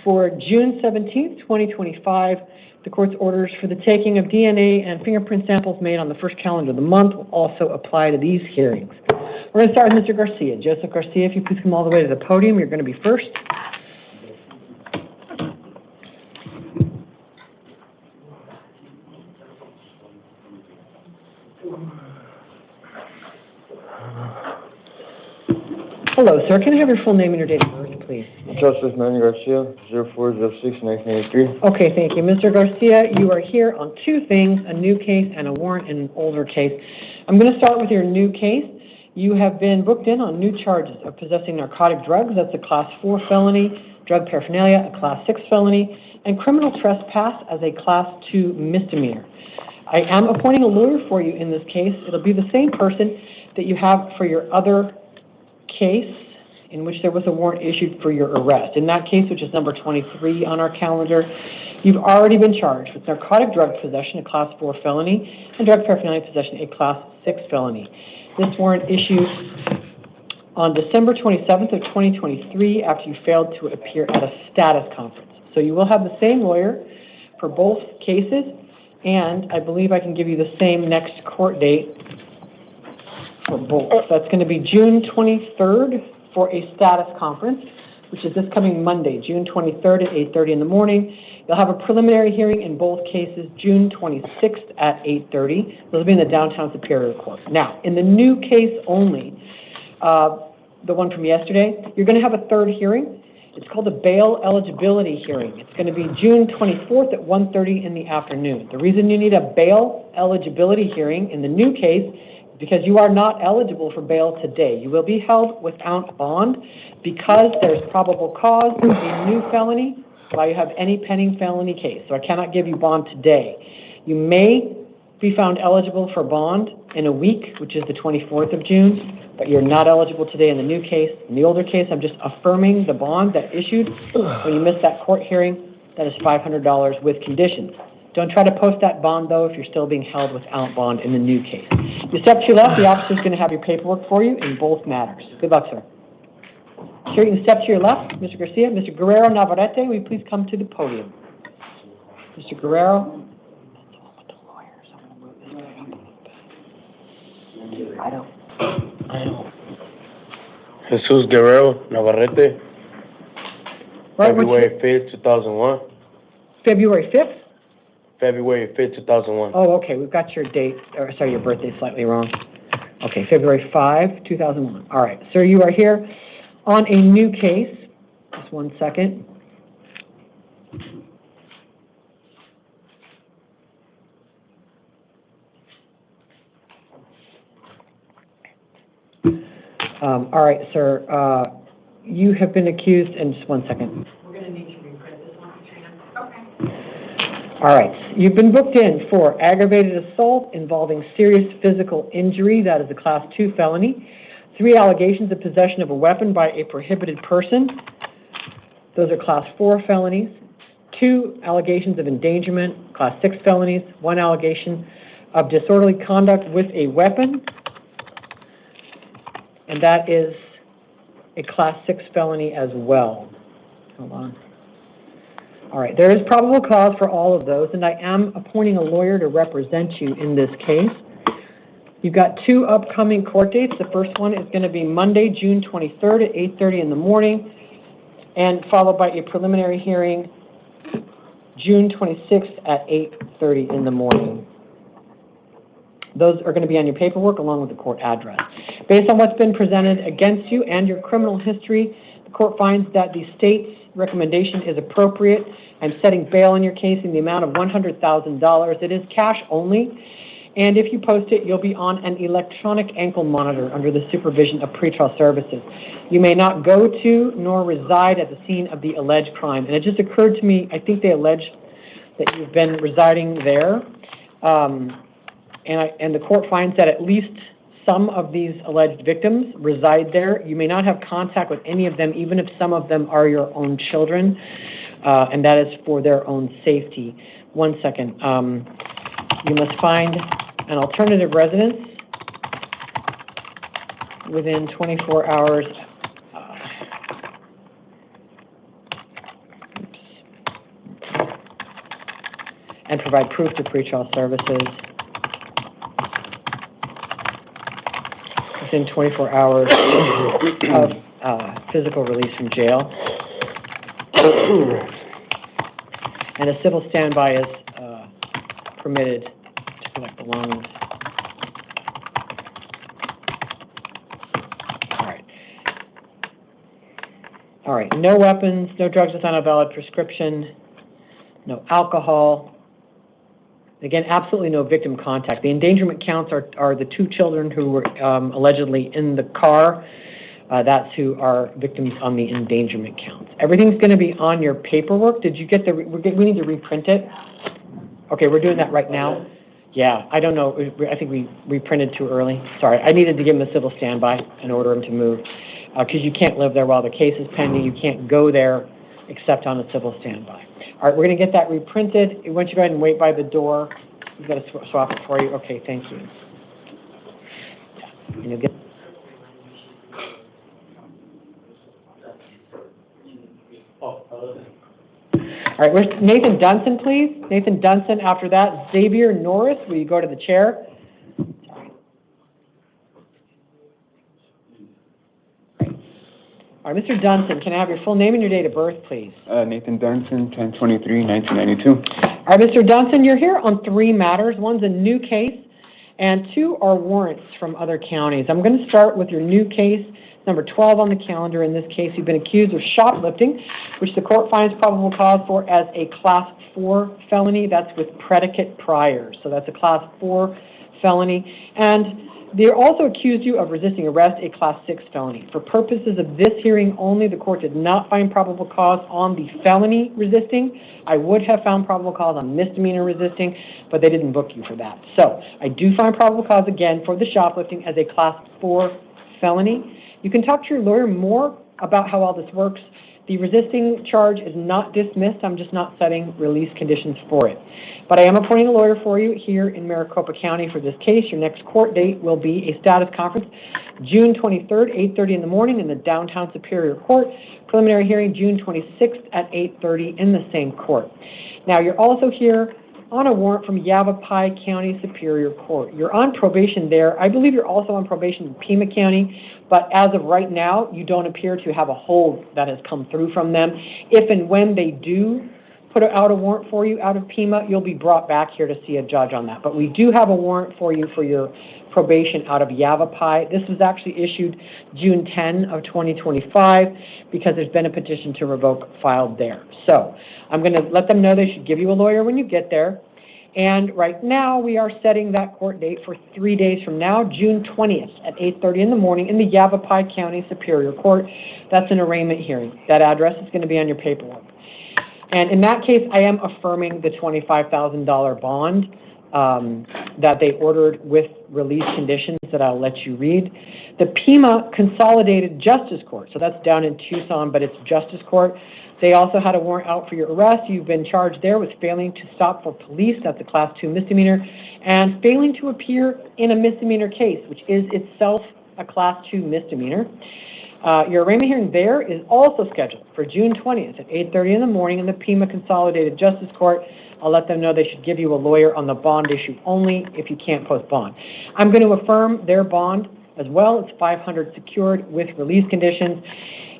for June 17th, 2025. The court's orders for the taking of DNA and fingerprint samples made on the first calendar of the month will also apply to these hearings. We're going to start with Mr. Garcia. Joseph Garcia, if you please come all the way to the podium, you're going to be first. Hello, sir. Can I have your full name and your date of birth, please? Joseph Manny Garcia, 0406-1983. Okay, thank you. Mr. Garcia, you are here on 2 things, a new case and a warrant in an older case. I'm going to start with your new case. You have been booked in on new charges of possessing narcotic drugs. That's a Class 4 felony, drug paraphernalia, a Class 6 felony, and criminal trespass as a Class 2 misdemeanor. I am appointing a lawyer for you in this case. It'll be the same person that you have for your other case in which there was a warrant issued for your arrest. In that case, which is number 23 on our calendar, you've already been charged with narcotic drug possession, a Class 4 felony, and drug paraphernalia possession, a Class 6 felony. This warrant issued on December 27th of 2023 after you failed to appear at a status conference. So you will have the same lawyer for both cases, and I believe I can give you the same next court date for both. That's going to be June 23rd for a status conference, which is this coming Monday, June 23rd at 8:30 in the morning. You'll have a preliminary hearing in both cases, June 26th at 8:30. Those will be in the downtown Superior Court. Now, in the new case only, the one from yesterday, you're going to have a third hearing. It's called a bail eligibility hearing. It's going to be June 24th at 1:30 in the afternoon. The reason you need a bail eligibility hearing in the new case is because you are not eligible for bail today. You will be held without bond because there's probable cause, a new felony, while you have any pending felony case. So I cannot give you bond today. You may be found eligible for bond in a week, which is the 24th of June, but you're not eligible today in the new case. In the older case, I'm just affirming the bond that issued when you missed that court hearing. That is $500 with conditions. Don't try to post that bond, though, if you're still being held without bond in the new case. You step to your left, the officer's going to have your paperwork for you in both matters. Good luck, sir. Sure, you can step to your left, Mr. Garcia. Mr. Guerrero Navarrete, will you please come to the podium? Mr. Guerrero. I don't. Jesus Guerrero Navarrete. Right, February 5th, 2001. February 5th? February 5th, 2001. Oh, okay, we've got your date, or sorry, your birthday slightly wrong. Okay, February 5, 2001. All right, sir, you are here on a new case. Just one second. All right, sir, you have been accused, and just one second. We're going to need to reprint this one, Katrina. Okay. All right, you've been booked in for aggravated assault involving serious physical injury. That is a Class 2 felony. 3 allegations of possession of a weapon by a prohibited person. Those are Class 4 felonies. 2 allegations of endangerment, Class 6 felonies. 1 allegation of disorderly conduct with a weapon, and that is a Class 6 felony as well. Hold on. All right, there is probable cause for all of those, and I am appointing a lawyer to represent you in this case. You've got 2 upcoming court dates. The first one is going to be Monday, June 23rd at 8:30 in the morning, and followed by a preliminary hearing June 26th at 8:30 in the morning. Those are going to be on your paperwork along with the court address. Based on what's been presented against you and your criminal history, the court finds that the state's recommendation is appropriate. I'm setting bail in your case in the amount of $100,000. It is cash only, and if you post it, you'll be on an electronic ankle monitor under the supervision of pretrial services. You may not go to nor reside at the scene of the alleged crime. And it just occurred to me, I think they alleged that you've been residing there. And the court finds that at least some of these alleged victims reside there. You may not have contact with any of them, even if some of them are your own children, and that is for their own safety. 1 second. You must find an alternative residence within 24 hours. And provide proof to pretrial services within 24 hours of physical release from jail. And a civil standby is permitted to collect belongings. All right, no weapons, no drugs without a valid prescription, no alcohol. Again, absolutely no victim contact. The endangerment counts are the 2 children who were allegedly in the car. That's who are victims on the endangerment counts. Everything's going to be on your paperwork. Did you get we need to reprint it? Okay, we're doing that right now. Yeah, I don't know. I think we reprinted too early. Sorry, I needed to give him a civil standby and order him to move because you can't live there while the case is pending. You can't go there except on a civil standby. All right, we're going to get that reprinted. Why don't you go ahead and wait by the door? We've got to swap it for you. Okay, thank you. And you'll get all right, where's Nathan Dunson, please? Nathan Dunson. After that, Xavier Norris. Will you go to the chair? All right, Mr. Dunson, can I have your full name and your date of birth, please? Nathan Dunson, 10/23/1992. All right, Mr. Dunson, you're here on 3 matters. One's a new case, and 2 are warrants from other counties. I'm going to start with your new case, number 12 on the calendar. In this case, you've been accused of shoplifting, which the court finds probable cause for as a Class 4 felony. That's with predicate priors. So that's a Class 4 felony. And they also accused you of resisting arrest, a Class 6 felony. For purposes of this hearing only, the court did not find probable cause on the felony resisting. I would have found probable cause on misdemeanor resisting, but they didn't book you for that. So I do find probable cause again for the shoplifting as a Class 4 felony. You can talk to your lawyer more about how all this works. The resisting charge is not dismissed. I'm just not setting release conditions for it. But I am appointing a lawyer for you here in Maricopa County for this case. Your next court date will be a status conference, June 23rd, 8:30 in the morning in the Downtown Superior Court. Preliminary hearing, June 26th at 8:30 in the same court. Now, you're also here on a warrant from Yavapai County Superior Court. You're on probation there. I believe you're also on probation in Pima County, but as of right now, you don't appear to have a hold that has come through from them. If and when they do put out a warrant for you out of Pima, you'll be brought back here to see a judge on that. But we do have a warrant for you for your probation out of Yavapai. This was actually issued June 10 of 2025 because there's been a petition to revoke filed there. So I'm going to let them know they should give you a lawyer when you get there. And right now we are setting that court date for 3 days from now, June 20th at 8:30 in the morning in the Yavapai County Superior Court. That's an arraignment hearing. That address is going to be on your paperwork. And in that case, I am affirming the $25,000 bond that they ordered with release conditions that I'll let you read. The Pima Consolidated Justice Court, so that's down in Tucson, but it's Justice Court. They also had a warrant out for your arrest. You've been charged there with failing to stop for police. That's a Class 2 misdemeanor. And failing to appear in a misdemeanor case, which is itself a Class 2 misdemeanor. Your arraignment hearing there is also scheduled for June 20th at 8:30 in the morning in the Pima Consolidated Justice Court. I'll let them know they should give you a lawyer on the bond issue only if you can't post bond. I'm going to affirm their bond as well. It's $500 secured with release conditions.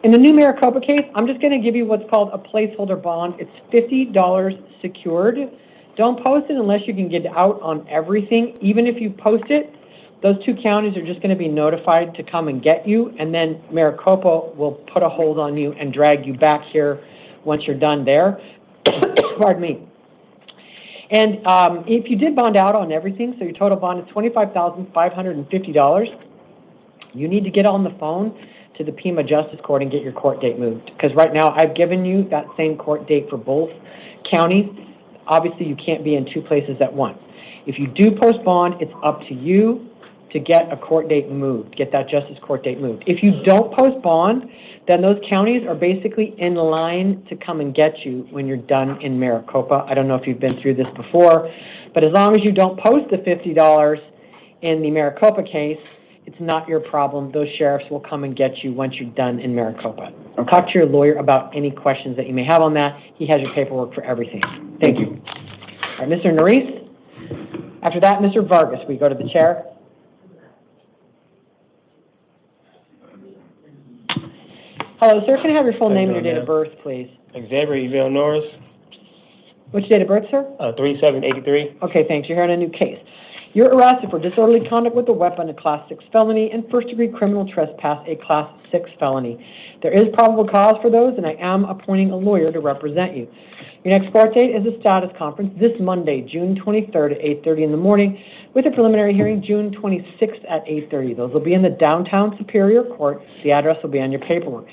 In the new Maricopa case, I'm just going to give you what's called a placeholder bond. It's $50 secured. Don't post it unless you can get out on everything. Even if you post it, those two counties are just going to be notified to come and get you, and then Maricopa will put a hold on you and drag you back here once you're done there. Pardon me. And if you did bond out on everything, so your total bond is $25,550, you need to get on the phone to the Pima Justice Court and get your court date moved. Because right now I've given you that same court date for both counties. Obviously you can't be in two places at once. If you do post bond, it's up to you to get a court date moved, get that justice court date moved. If you don't post bond, then those counties are basically in line to come and get you when you're done in Maricopa. I don't know if you've been through this before, but as long as you don't post the $50 in the Maricopa case, it's not your problem. Those sheriffs will come and get you once you're done in Maricopa. Okay. Talk to your lawyer about any questions that you may have on that. He has your paperwork for everything. Thank you. All right, Mr. Nerys. After that, Mr. Vargas, we go to the chair. Hello, sir. Can I have your full name and your date of birth, please? Xavier Evil Norris. Which date of birth, sir? 3783. Okay, thanks. You're here on a new case. You're arrested for disorderly conduct with a weapon, a Class 6 felony, and first-degree criminal trespass, a Class 6 felony. There is probable cause for those, and I am appointing a lawyer to represent you. Your next court date is a status conference this Monday, June 23rd at 8:30 in the morning, with a preliminary hearing June 26th at 8:30. Those will be in the downtown Superior Court. The address will be on your paperwork.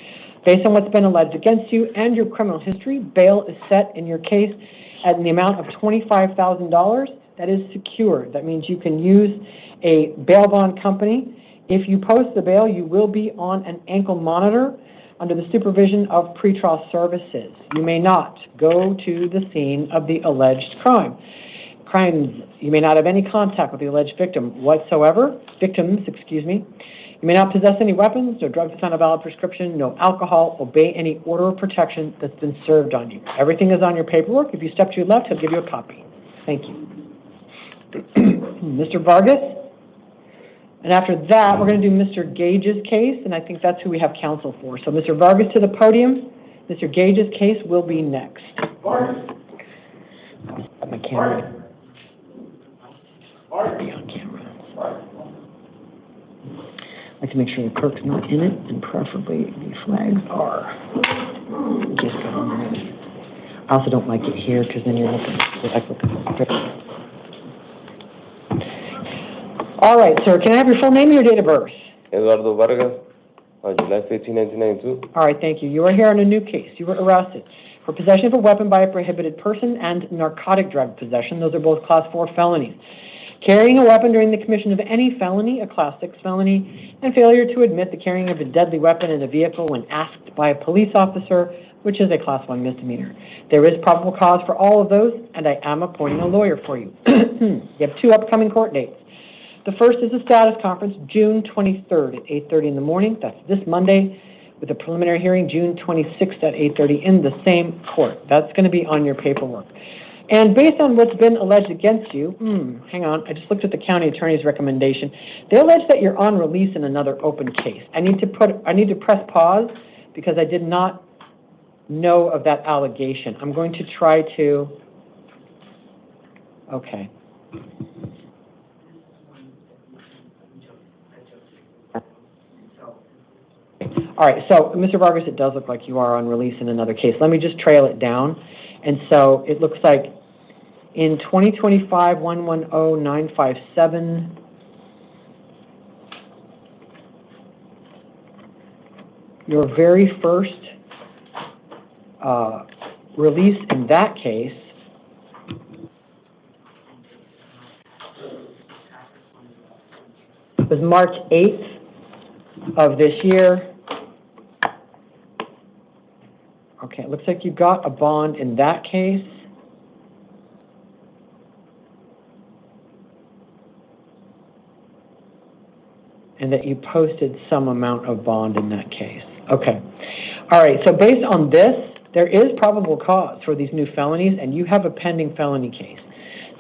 Based on what's been alleged against you and your criminal history, bail is set in your case at the amount of $25,000. That is secured. That means you can use a bail bond company. If you post the bail, you will be on an ankle monitor under the supervision of pretrial services. You may not go to the scene of the alleged crimes. You may not have any contact with the alleged victims, excuse me. You may not possess any weapons, no drugs on a valid prescription, no alcohol, obey any order of protection that's been served on you. Everything is on your paperwork. If you step to your left, he'll give you a copy. Thank you. Mr. Vargas. And after that, we're going to do Mr. Gage's case, and I think that's who we have counsel for. So Mr. Vargas to the podium. Mr. Gage's case will be next. Vargas. Got my camera. Be on camera. I like to make sure the clerk's not in it, and preferably the flags are. Just on there. I also don't like it here because then you're looking. All right, sir. Can I have your full name and your date of birth? Eduardo Vargas, July 15, 1992. All right, thank you. You are here on a new case. You were arrested for possession of a weapon by a prohibited person and narcotic drug possession. Those are both Class 4 felonies. Carrying a weapon during the commission of any felony, a Class 6 felony, and failure to admit the carrying of a deadly weapon in a vehicle when asked by a police officer, which is a Class 1 misdemeanor. There is probable cause for all of those, and I am appointing a lawyer for you. You have two upcoming court dates. The first is a status conference, June 23rd at 8:30 in the morning. That's this Monday, with a preliminary hearing June 26th at 8:30 in the same court. That's going to be on your paperwork. And based on what's been alleged against you, hang on, I just looked at the county attorney's recommendation. They allege that you're on release in another open case. I need to press pause because I did not know of that allegation. I'm going to try to, okay. All right, so Mr. Vargas, it does look like you are on release in another case. Let me just trail it down. And so it looks like in 2025, 110957, your very first release in that case was March 8th of this year. Okay, it looks like you got a bond in that case. And that you posted some amount of bond in that case. Okay. All right, so based on this, there is probable cause for these new felonies, and you have a pending felony case.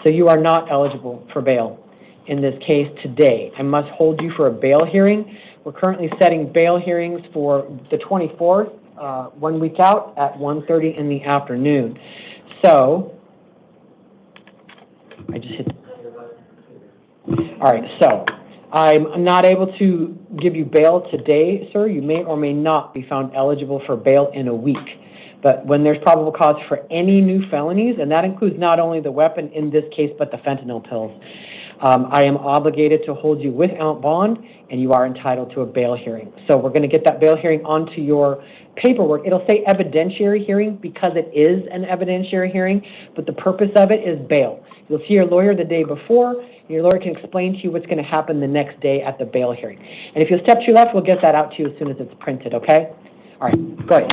So you are not eligible for bail in this case today. I must hold you for a bail hearing. We're currently setting bail hearings for the 24th, 1 week out at 1:30 in the afternoon. So, I just hit. All right, so I'm not able to give you bail today, sir. You may or may not be found eligible for bail in a week. But when there's probable cause for any new felonies, and that includes not only the weapon in this case, but the fentanyl pills, I am obligated to hold you without bond, and you are entitled to a bail hearing. So we're going to get that bail hearing onto your paperwork. It'll say evidentiary hearing because it is an evidentiary hearing, but the purpose of it is bail. You'll see your lawyer the day before. Your lawyer can explain to you what's going to happen the next day at the bail hearing. And if you'll step to your left, we'll get that out to you as soon as it's printed, okay? All right, go ahead.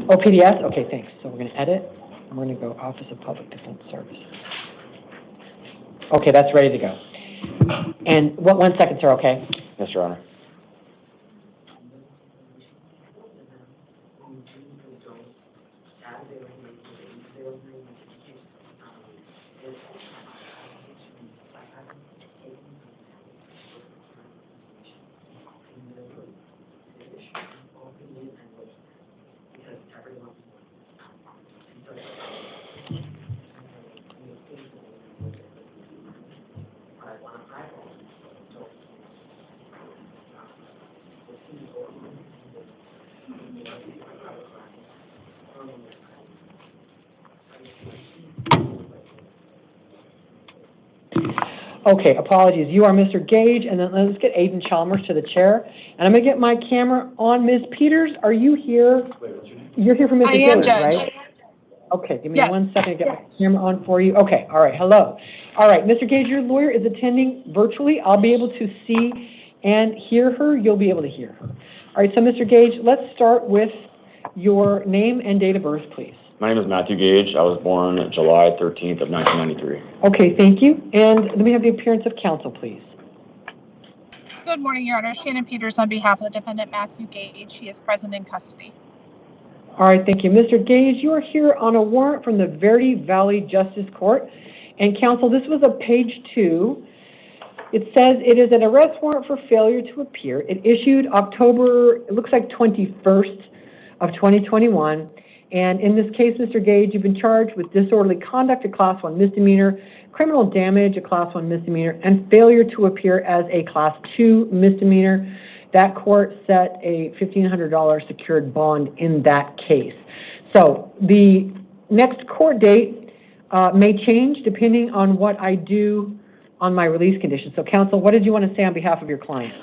Oh, PDS? Okay, thanks. So we're going to edit, and we're going to go Office of Public Defense Services. Okay, that's ready to go. And 1 second, sir, okay? Yes, Your Honor. Okay, apologies. You are Mr. Gage, and then let's get Aiden Chalmers to the chair. And I'm going to get my camera on. Ms. Peters, are you here? Wait, what's your name? You're here for Mr. Gage, right? Okay, give me 1 second to get my camera on for you. Okay, all right, hello. All right, Mr. Gage, your lawyer is attending virtually. I'll be able to see and hear her. You'll be able to hear her. All right, so Mr. Gage, let's start with your name and date of birth, please. My name is Matthew Gage. I was born July 13th of 1993. Okay, thank you. And let me have the appearance of counsel, please. Good morning, Your Honor. Shannon Peters on behalf of the defendant, Matthew Gage. He is present in custody. All right, thank you. Mr. Gage, you are here on a warrant from the Verde Valley Justice Court. And counsel, this was a page 2. It says it is an arrest warrant for failure to appear. It issued October, it looks like 21st of 2021. And in this case, Mr. Gage, you've been charged with disorderly conduct, a Class 1 misdemeanor, criminal damage, a Class 1 misdemeanor, and failure to appear as a Class 2 misdemeanor. That court set a $1,500 secured bond in that case. So the next court date may change depending on what I do on my release conditions. So, counsel, what did you want to say on behalf of your client?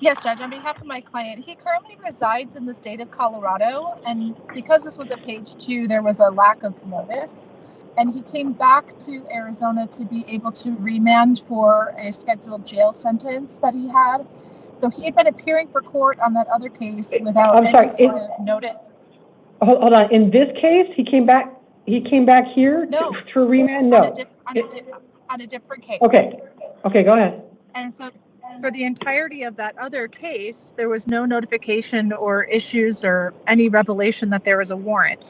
Yes, Judge, on behalf of my client, he currently resides in the state of Colorado, and because this was a page 2, there was a lack of notice, and he came back to Arizona to be able to remand for a scheduled jail sentence that he had. So he had been appearing for court on that other case without any sort of notice. Hold on. In this case, he came back here to remand? No. On a different case. Okay. Okay, go ahead. And so for the entirety of that other case, there was no notification or issues or any revelation that there was a warrant.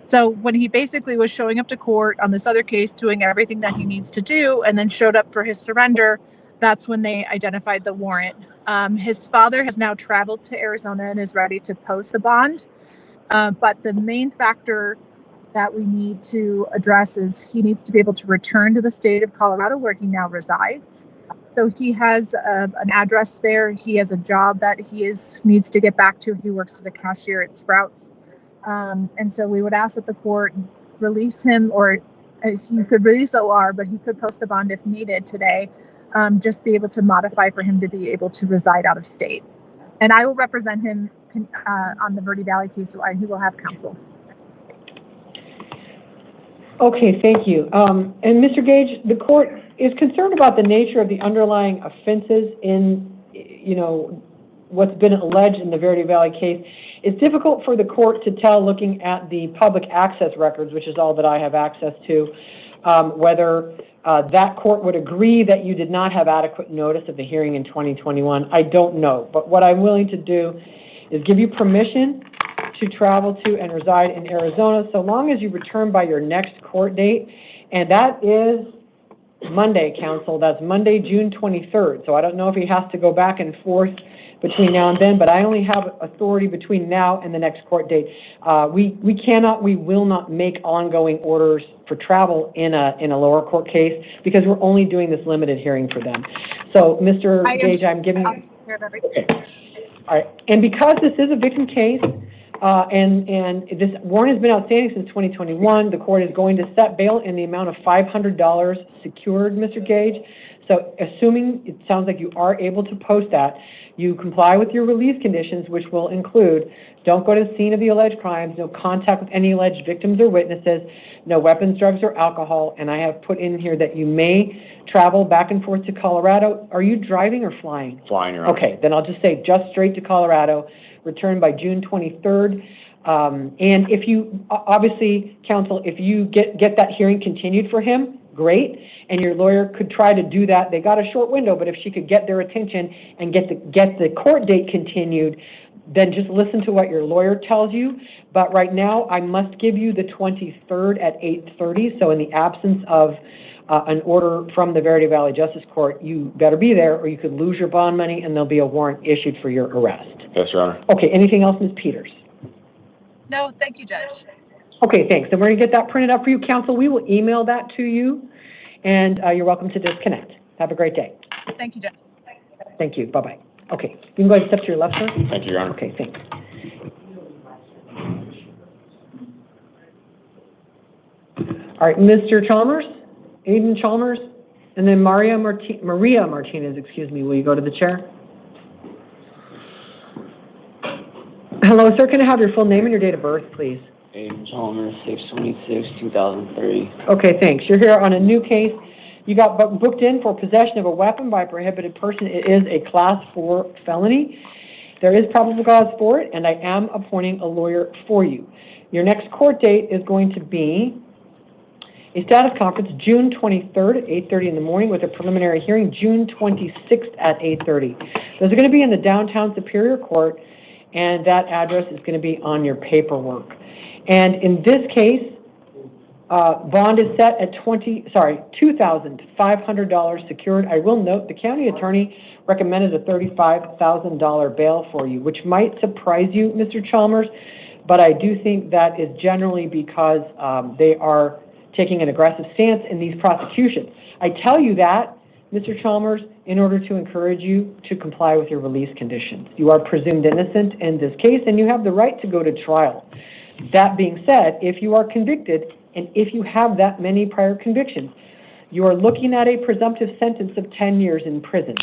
So when he basically was showing up to court on this other case, doing everything that he needs to do, and then showed up for his surrender, that's when they identified the warrant. His father has now traveled to Arizona and is ready to post the bond. But the main factor that we need to address is he needs to be able to return to the state of Colorado where he now resides. So he has an address there. He has a job that he needs to get back to. He works as a cashier at Sprouts. And so we would ask that the court release him, or he could release OR, but he could post the bond if needed today, just be able to modify for him to be able to reside out of state. And I will represent him on the Verde Valley case, so he will have counsel. Okay, thank you. And Mr. Gage, the court is concerned about the nature of the underlying offenses in, what's been alleged in the Verde Valley case. It's difficult for the court to tell, looking at the public access records, which is all that I have access to, whether that court would agree that you did not have adequate notice of the hearing in 2021. I don't know. But what I'm willing to do is give you permission to travel to and reside in Arizona so long as you return by your next court date. And that is Monday, counsel. That's Monday, June 23rd. So I don't know if he has to go back and forth between now and then, but I only have authority between now and the next court date. We will not make ongoing orders for travel in a lower court case because we're only doing this limited hearing for them. So, Mr. Gage, I'm giving you. Okay. All right. And because this is a victim case, and this warrant has been outstanding since 2021, the court is going to set bail in the amount of $500 secured, Mr. Gage. So assuming it sounds like you are able to post that, you comply with your release conditions, which will include don't go to the scene of the alleged crimes, no contact with any alleged victims or witnesses, no weapons, drugs, or alcohol, and I have put in here that you may travel back and forth to Colorado. Are you driving or flying? Flying, Your Honor. Okay, then I'll just say just straight to Colorado, return by June 23rd. And if you, obviously, counsel, if you get that hearing continued for him, great, and your lawyer could try to do that. They got a short window, but if she could get their attention and get the court date continued, then just listen to what your lawyer tells you. But right now, I must give you the 23rd at 8:30. So in the absence of an order from the Verde Valley Justice Court, you better be there or you could lose your bond money and there'll be a warrant issued for your arrest. Yes, Your Honor. Okay, anything else, Ms. Peters? No, thank you, Judge. Okay, thanks. Then we're going to get that printed up for you, counsel. We will email that to you, and you're welcome to disconnect. Have a great day. Thank you, Judge. Thank you. Bye-bye. Okay, you can go ahead and step to your left, sir. Thank you, Your Honor. Okay, thanks. All right, Mr. Chalmers, Aiden Chalmers, and then Maria Martinez, will you go to the chair? Hello, sir. Can I have your full name and your date of birth, please? Aiden Chalmers, 6/26/2003. Okay, thanks. You're here on a new case. You got booked in for possession of a weapon by a prohibited person. It is a Class 4 felony. There is probable cause for it, and I am appointing a lawyer for you. Your next court date is going to be a status conference June 23rd at 8:30 in the morning with a preliminary hearing June 26th at 8:30. Those are going to be in the downtown Superior Court, and that address is going to be on your paperwork. And in this case, bond is set at $2,500 secured. I will note the county attorney recommended a $35,000 bail for you, which might surprise you, Mr. Chalmers, but I do think that is generally because they are taking an aggressive stance in these prosecutions. I tell you that, Mr. Chalmers, in order to encourage you to comply with your release conditions. You are presumed innocent in this case, and you have the right to go to trial. That being said, if you are convicted, and if you have that many prior convictions, you are looking at a presumptive sentence of 10 years in prison.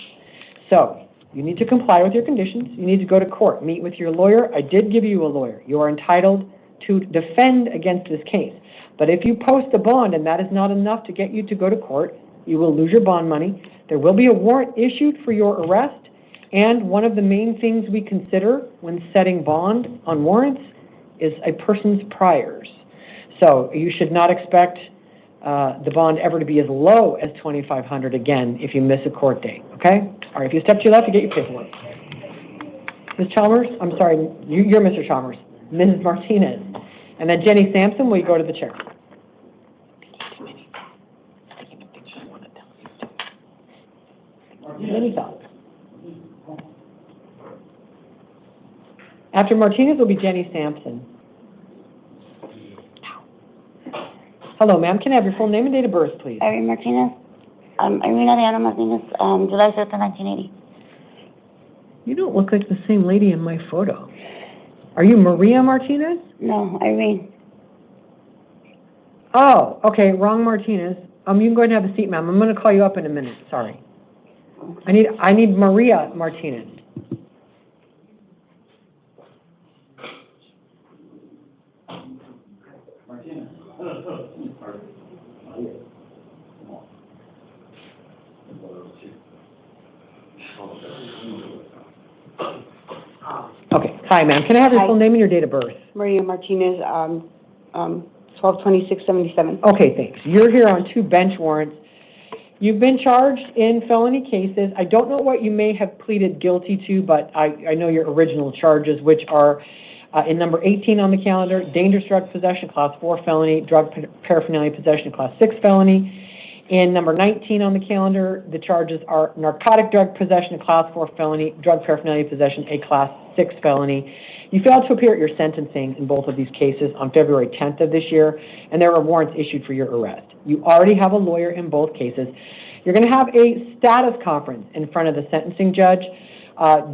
So, you need to comply with your conditions. You need to go to court, meet with your lawyer. I did give you a lawyer. You are entitled to defend against this case. But if you post a bond and that is not enough to get you to go to court, you will lose your bond money. There will be a warrant issued for your arrest. And one of the main things we consider when setting bond on warrants is a person's priors. So you should not expect the bond ever to be as low as $2,500 again if you miss a court date, okay? All right, if you step to your left, you get your paperwork. Ms. Chalmers, I'm sorry, you're Mr. Chalmers. Mrs. Martinez. And then Jenny Sampson, will you go to the chair? Any thoughts? After Martinez will be Jenny Sampson. Hello, ma'am. Can I have your full name and date of birth, please? Irene Martinez. Irene Ariana Martinez, July 7th, 1980. You don't look like the same lady in my photo. Are you Maria Martinez? No, Irene. Oh, okay, wrong Martinez. You can go ahead and have a seat, ma'am. I'm going to call you up in a minute. Sorry. I need Maria Martinez. Okay, hi ma'am, can I have your full name and your date of birth? Maria Martinez, 12/26/77. Okay, thanks. You're here on 2 bench warrants. You've been charged in felony cases. I don't know what you may have pleaded guilty to, but I know your original charges, which are in number 18 on the calendar, dangerous drug possession, class 4 felony, drug paraphernalia possession, class 6 felony. In number 19 on the calendar, the charges are narcotic drug possession, class 4 felony, drug paraphernalia possession, a class 6 felony. You failed to appear at your sentencing in both of these cases on February 10th of this year, and there were warrants issued for your arrest. You already have a lawyer in both cases. You're going to have a status conference in front of the sentencing judge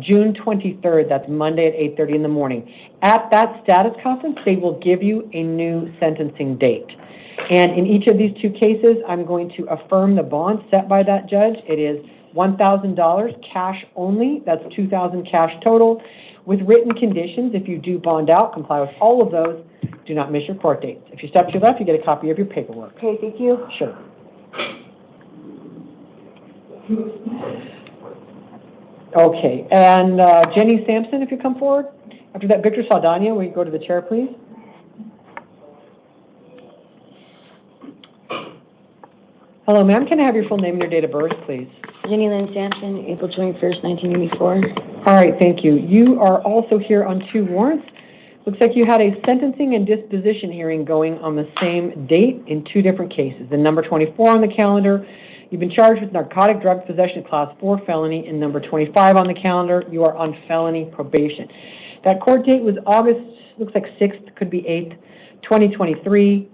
June 23rd. That's Monday at 8:30 in the morning. At that status conference, they will give you a new sentencing date. And in each of these 2 cases, I'm going to affirm the bond set by that judge. It is $1,000 cash only. That's $2,000 cash total. With written conditions, if you do bond out, comply with all of those, do not miss your court dates. If you step to your left, you get a copy of your paperwork. Okay, thank you. Sure. Okay, and Jenny Sampson, if you come forward. After that, Victor Saldana, will you go to the chair, please? Hello, ma'am. Can I have your full name and your date of birth, please? Jenny Lynn Sampson, April 21st, 1984. All right, thank you. You are also here on 2 warrants. Looks like you had a sentencing and disposition hearing going on the same date in 2 different cases. The number 24 on the calendar, you've been charged with narcotic drug possession, class 4 felony, and number 25 on the calendar, you are on felony probation. That court date was August, looks like 6th, could be 8th, 2023.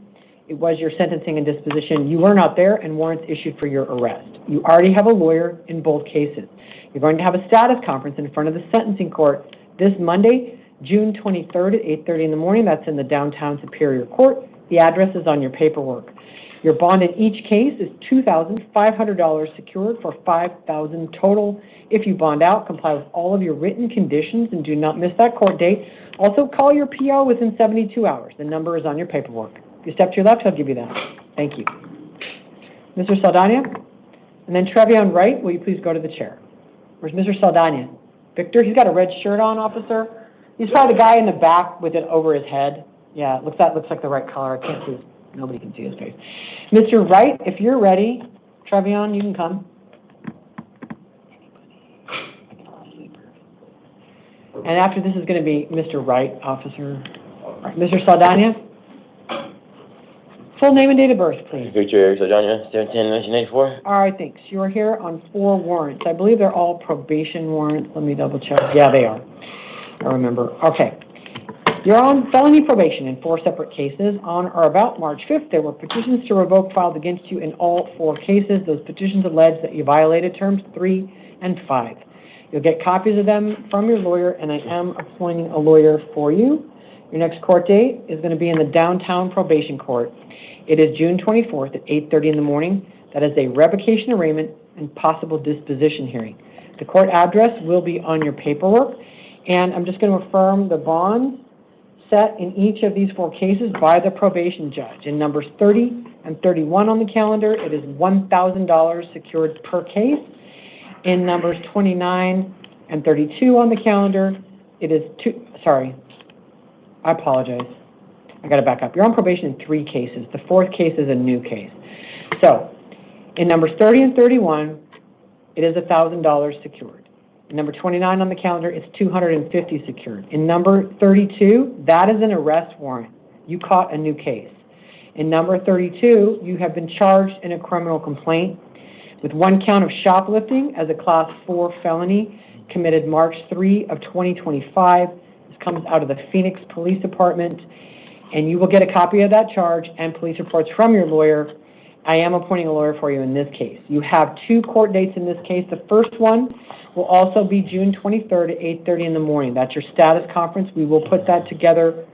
It was your sentencing and disposition. You were not there, and warrants issued for your arrest. You already have a lawyer in both cases. You're going to have a status conference in front of the sentencing court this Monday, June 23rd at 8:30 in the morning. That's in the downtown Superior Court. The address is on your paperwork. Your bond in each case is $2,500 secured for $5,000 total. If you bond out, comply with all of your written conditions and do not miss that court date. Also, call your PO within 72 hours. The number is on your paperwork. If you step to your left, I'll give you that. Thank you. Mr. Saldana? And then Trevion Wright, will you please go to the chair? Where's Mr. Saldana? Victor, he's got a red shirt on, officer. He's probably the guy in the back with it over his head. Yeah, looks like the right color. I can't see his, nobody can see his face. Mr. Wright, if you're ready, Trevion, you can come. And after this is going to be Mr. Wright, officer. All right, Mr. Saldana? Full name and date of birth, please. Victor Saldana, 7/10/1984. All right, thanks. You are here on 4 warrants. I believe they're all probation warrants. Let me double check. Yeah, they are. I remember. Okay. You're on felony probation in 4 separate cases. On or about March 5th, there were petitions to revoke filed against you in all 4 cases. Those petitions allege that you violated terms 3 and 5. You'll get copies of them from your lawyer, and I am appointing a lawyer for you. Your next court date is going to be in the downtown probation court. It is June 24th at 8:30 in the morning. That is a revocation arraignment and possible disposition hearing. The court address will be on your paperwork, and I'm just going to affirm the bonds set in each of these 4 cases by the probation judge. In numbers 30 and 31 on the calendar, it is $1,000 secured per case. In numbers 29 and 32 on the calendar, it is I apologize. I got to back up. You're on probation in 3 cases. The 4th case is a new case. So, in numbers 30 and 31, it is $1,000 secured. In number 29 on the calendar, it's $250 secured. In number 32, that is an arrest warrant. You caught a new case. In number 32, you have been charged in a criminal complaint with 1 count of shoplifting as a class 4 felony committed March 3 of 2025. This comes out of the Phoenix Police Department. And you will get a copy of that charge and police reports from your lawyer. I am appointing a lawyer for you in this case. You have 2 court dates in this case. The first one will also be June 23rd at 8:30 in the morning. That's your status conference. We will put that together.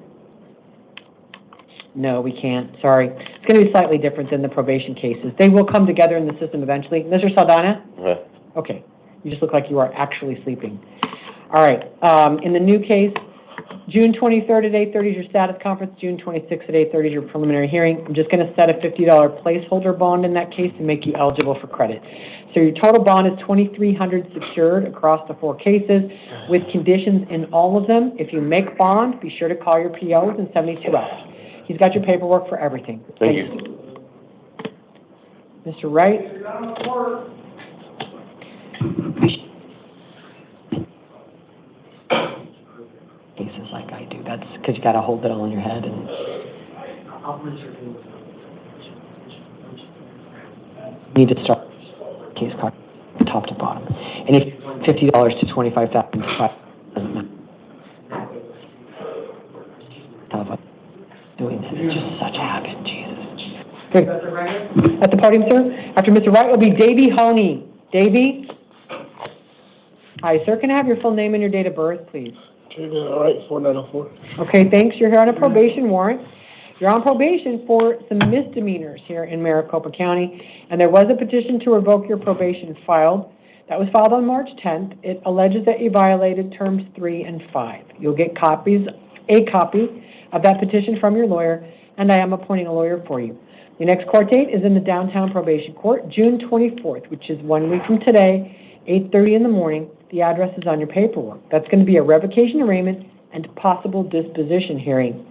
No, we can't. Sorry. It's going to be slightly different than the probation cases. They will come together in the system eventually. Mr. Saldana? Okay. You just look like you are actually sleeping. All right. In the new case, June 23rd at 8:30 is your status conference. June 26th at 8:30 is your preliminary hearing. I'm just going to set a $50 placeholder bond in that case to make you eligible for credit. So your total bond is $2,300 secured across the 4 cases with conditions in all of them. If you make bond, be sure to call your PO within 72 hours. He's got your paperwork for everything. Thank you. Mr. Wright? Cases like I do. That's because you got to hold it all in your head. And you need to start case card top to bottom. And if $50 to $25,000, doesn't matter. Doing this is just such a habit, Jesus. Good. At the podium, sir. After Mr. Wright will be Davey Honey. Davey? Hi, sir. Can I have your full name and your date of birth, please? All right, 4904. Okay, thanks. You're here on a probation warrant. You're on probation for some misdemeanors here in Maricopa County, and there was a petition to revoke your probation filed. That was filed on March 10th. It alleges that you violated terms 3 and 5. You'll get a copy of that petition from your lawyer, and I am appointing a lawyer for you. Your next court date is in the downtown probation court, June 24th, which is 1 week from today, 8:30 in the morning. The address is on your paperwork. That's going to be a revocation arraignment and possible disposition hearing.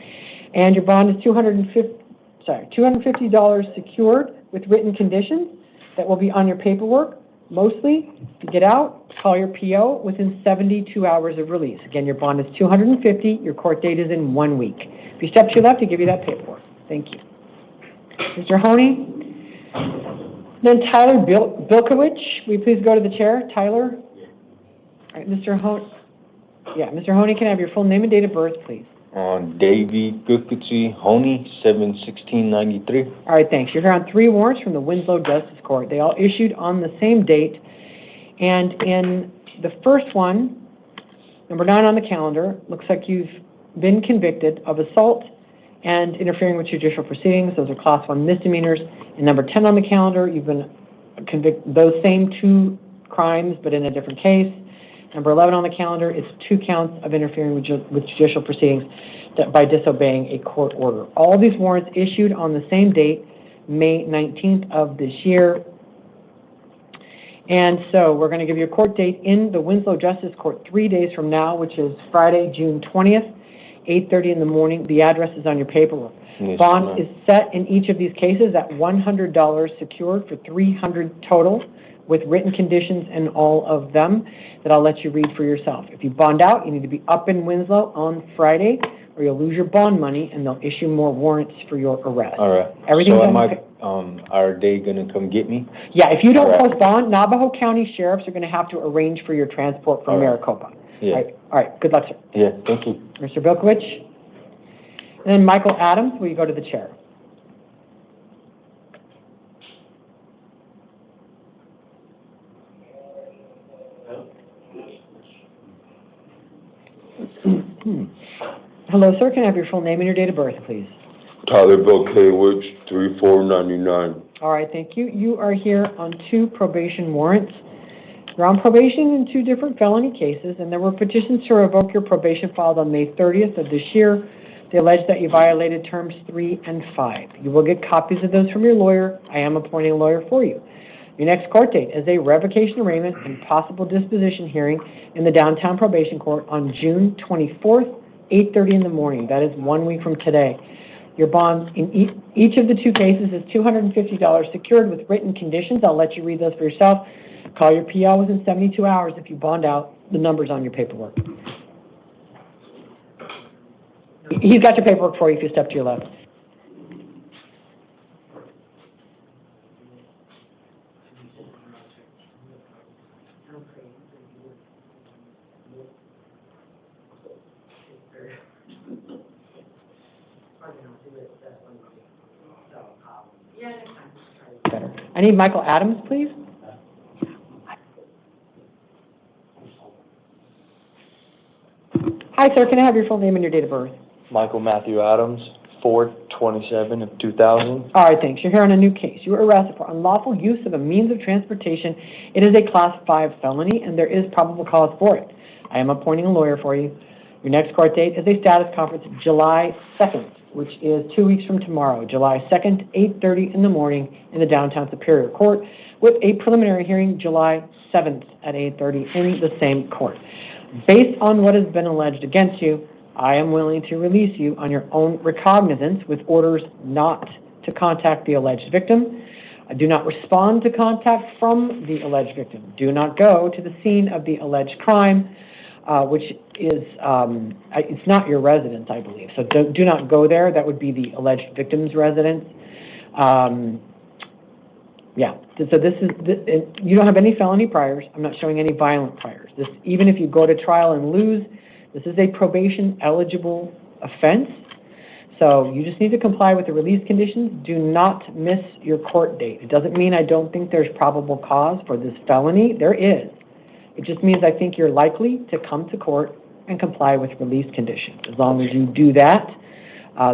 And your bond is $250 secured with written conditions that will be on your paperwork. Mostly, to get out, call your PO within 72 hours of release. Again, your bond is $250. Your court date is in 1 week. If you step to your left, to give you that paperwork. Thank you. Mr. Honey? Then Tyler Bilkowicz, will you please go to the chair? Tyler? All right, Mr. Honey. Yeah, Mr. Honey, can I have your full name and date of birth, please? Davey Gukutsi Honey, 7/16/93. All right, thanks. You're here on 3 warrants from the Winslow Justice Court. They all issued on the same date. And in the first one, number 9 on the calendar, looks like you've been convicted of assault and interfering with judicial proceedings. Those are class 1 misdemeanors. And number 10 on the calendar, you've been convicted those same 2 crimes, but in a different case. Number 11 on the calendar is 2 counts of interfering with judicial proceedings by disobeying a court order. All these warrants issued on the same date, May 19th of this year. And so we're going to give you a court date in the Winslow Justice Court 3 days from now, which is Friday, June 20th, 8:30 in the morning. The address is on your paperwork. Yes, Bond is set in each of these cases at $100 secured for $300 total, with written conditions in all of them that I'll let you read for yourself. If you bond out, you need to be up in Winslow on Friday, or you'll lose your bond money, and they'll issue more warrants for your arrest. All right. Everything's so are they gonna come get me? Yeah, if you don't post bond, Navajo County sheriffs are gonna have to arrange for your transport from Maricopa. Yeah. All right, good luck, sir. Yeah, thank you. Mr. Bilkowicz. And then Michael Adams, will you go to the chair? Hello, sir. Can I have your full name and your date of birth, please? Tyler Bilkowicz, 3499. All right, thank you. You are here on 2 probation warrants. You're on probation in 2 different felony cases, and there were petitions to revoke your probation filed on May 30th of this year. They allege that you violated terms 3 and 5. You will get copies of those from your lawyer. I am appointing a lawyer for you. Your next court date is a revocation arraignment and possible disposition hearing in the downtown probation court on June 24th, 8:30 in the morning. That is 1 week from today. Your bond in each of the 2 cases is $250 secured with written conditions. I'll let you read those for yourself. Call your PO within 72 hours if you bond out. The number's on your paperwork. He's got your paperwork for you if you step to your left. Better. I need Michael Adams, please. Hi, sir. Can I have your full name and your date of birth? Michael Matthew Adams, 4/27 of 2000. All right, thanks. You're here on a new case. You were arrested for unlawful use of a means of transportation. It is a Class 5 felony, and there is probable cause for it. I am appointing a lawyer for you. Your next court date is a status conference July 2nd. which is 2 weeks from tomorrow, July 2nd, 8:30 in the morning in the downtown Superior Court, with a preliminary hearing July 7th at 8:30 in the same court. Based on what has been alleged against you, I am willing to release you on your own recognizance with orders not to contact the alleged victim. Do not respond to contact from the alleged victim. Do not go to the scene of the alleged crime, which is, it's not your residence, I believe. So do not go there. That would be the alleged victim's residence. Yeah, so this is, you don't have any felony priors. I'm not showing any violent priors. This, even if you go to trial and lose, this is a probation eligible offense. So you just need to comply with the release conditions. Do not miss your court date. It doesn't mean I don't think there's probable cause for this felony. There is. It just means I think you're likely to come to court and comply with release conditions. As long as you do that,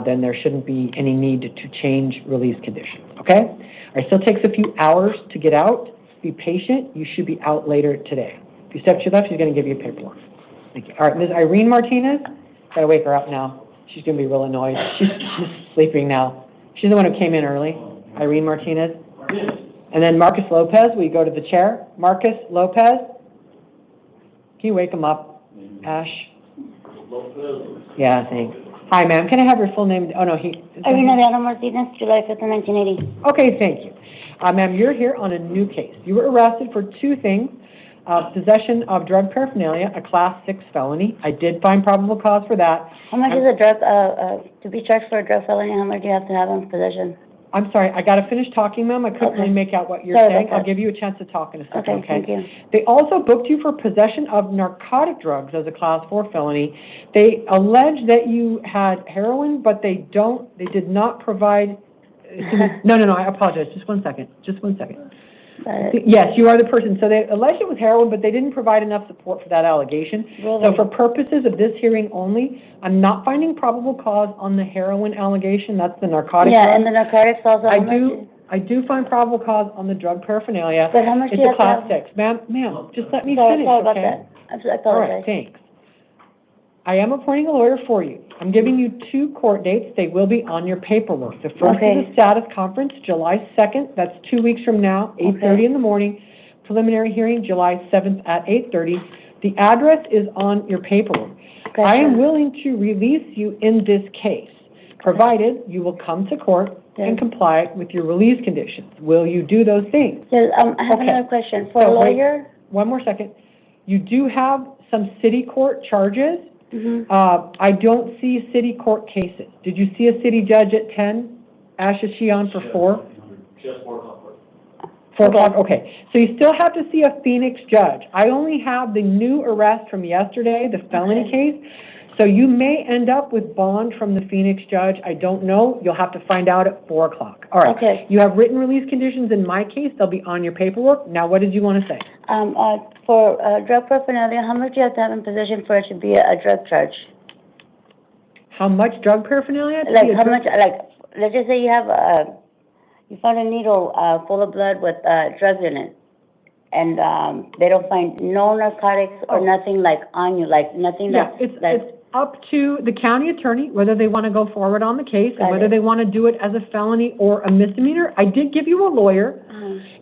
then there shouldn't be any need to change release conditions, okay? All right, still takes a few hours to get out. Be patient. You should be out later today. If you step to your left, she's going to give you paperwork. Thank you. All right, Ms. Irene Martinez, got to wake her up now. She's going to be real annoyed. She's sleeping now. She's the one who came in early, Irene Martinez. And then Marcus Lopez, will you go to the chair? Marcus Lopez. Can you wake him up, Ash? Yeah, thanks. Hi, ma'am. Can I have your full name? Oh, no, Irene Martinez, July 5th, 1980. Okay, thank you. Ma'am, you're here on a new case. You were arrested for two things. Possession of drug paraphernalia, a Class 6 felony. I did find probable cause for that. How much is a drug, to be charged for a drug felony, how much do you have to have in possession? I'm sorry, I got to finish talking, ma'am. I couldn't really make out what you're saying. I'll give you a chance to talk in a second, okay? Thank you. They also booked you for possession of narcotic drugs as a Class 4 felony. They allege that you had heroin, but they did not provide, no, I apologize. Just one second. Yes, you are the person. So they alleged it was heroin, but they didn't provide enough support for that allegation. Really? So for purposes of this hearing only, I'm not finding probable cause on the heroin allegation. That's the narcotic. Yeah, drug. and the narcotics also. I do find probable cause on the drug paraphernalia. But how much it's do you a Class 6. Ma'am, just let me finish, sorry about okay? That. I apologize. All right, thanks. I am appointing a lawyer for you. I'm giving you 2 court dates. They will be on your paperwork. The first is a status conference, July 2nd. That's 2 weeks from now, 8:30 in the morning. Preliminary hearing, July 7th at 8:30. The address is on your paperwork. Gotcha. I am willing to release you in this case, provided you will come to court and comply with your release conditions. Will you do those things? Yes, I have another question. For a lawyer? Wait, one more second. You do have some city court charges. I don't see city court cases. Did you see a city judge at 10? Ash, is she on for 4? Just 4 o'clock. 4 o'clock, okay. So you still have to see a Phoenix judge. I only have the new arrest from yesterday, the felony case. So you may end up with bond from the Phoenix judge. I don't know. You'll have to find out at 4 o'clock. All right. Okay. You have written release conditions in my case. They'll be on your paperwork. Now, what did you want to say? For drug paraphernalia, how much do you have to have in possession for it to be a drug charge? How much drug paraphernalia? Like how much? Like let's just say you have you found a needle full of blood with drugs in it, and they don't find no narcotics or nothing like on you, like nothing. Yeah, it's up to the county attorney whether they want to go forward on the case and whether they want to do it as a felony or a misdemeanor. I did give you a lawyer,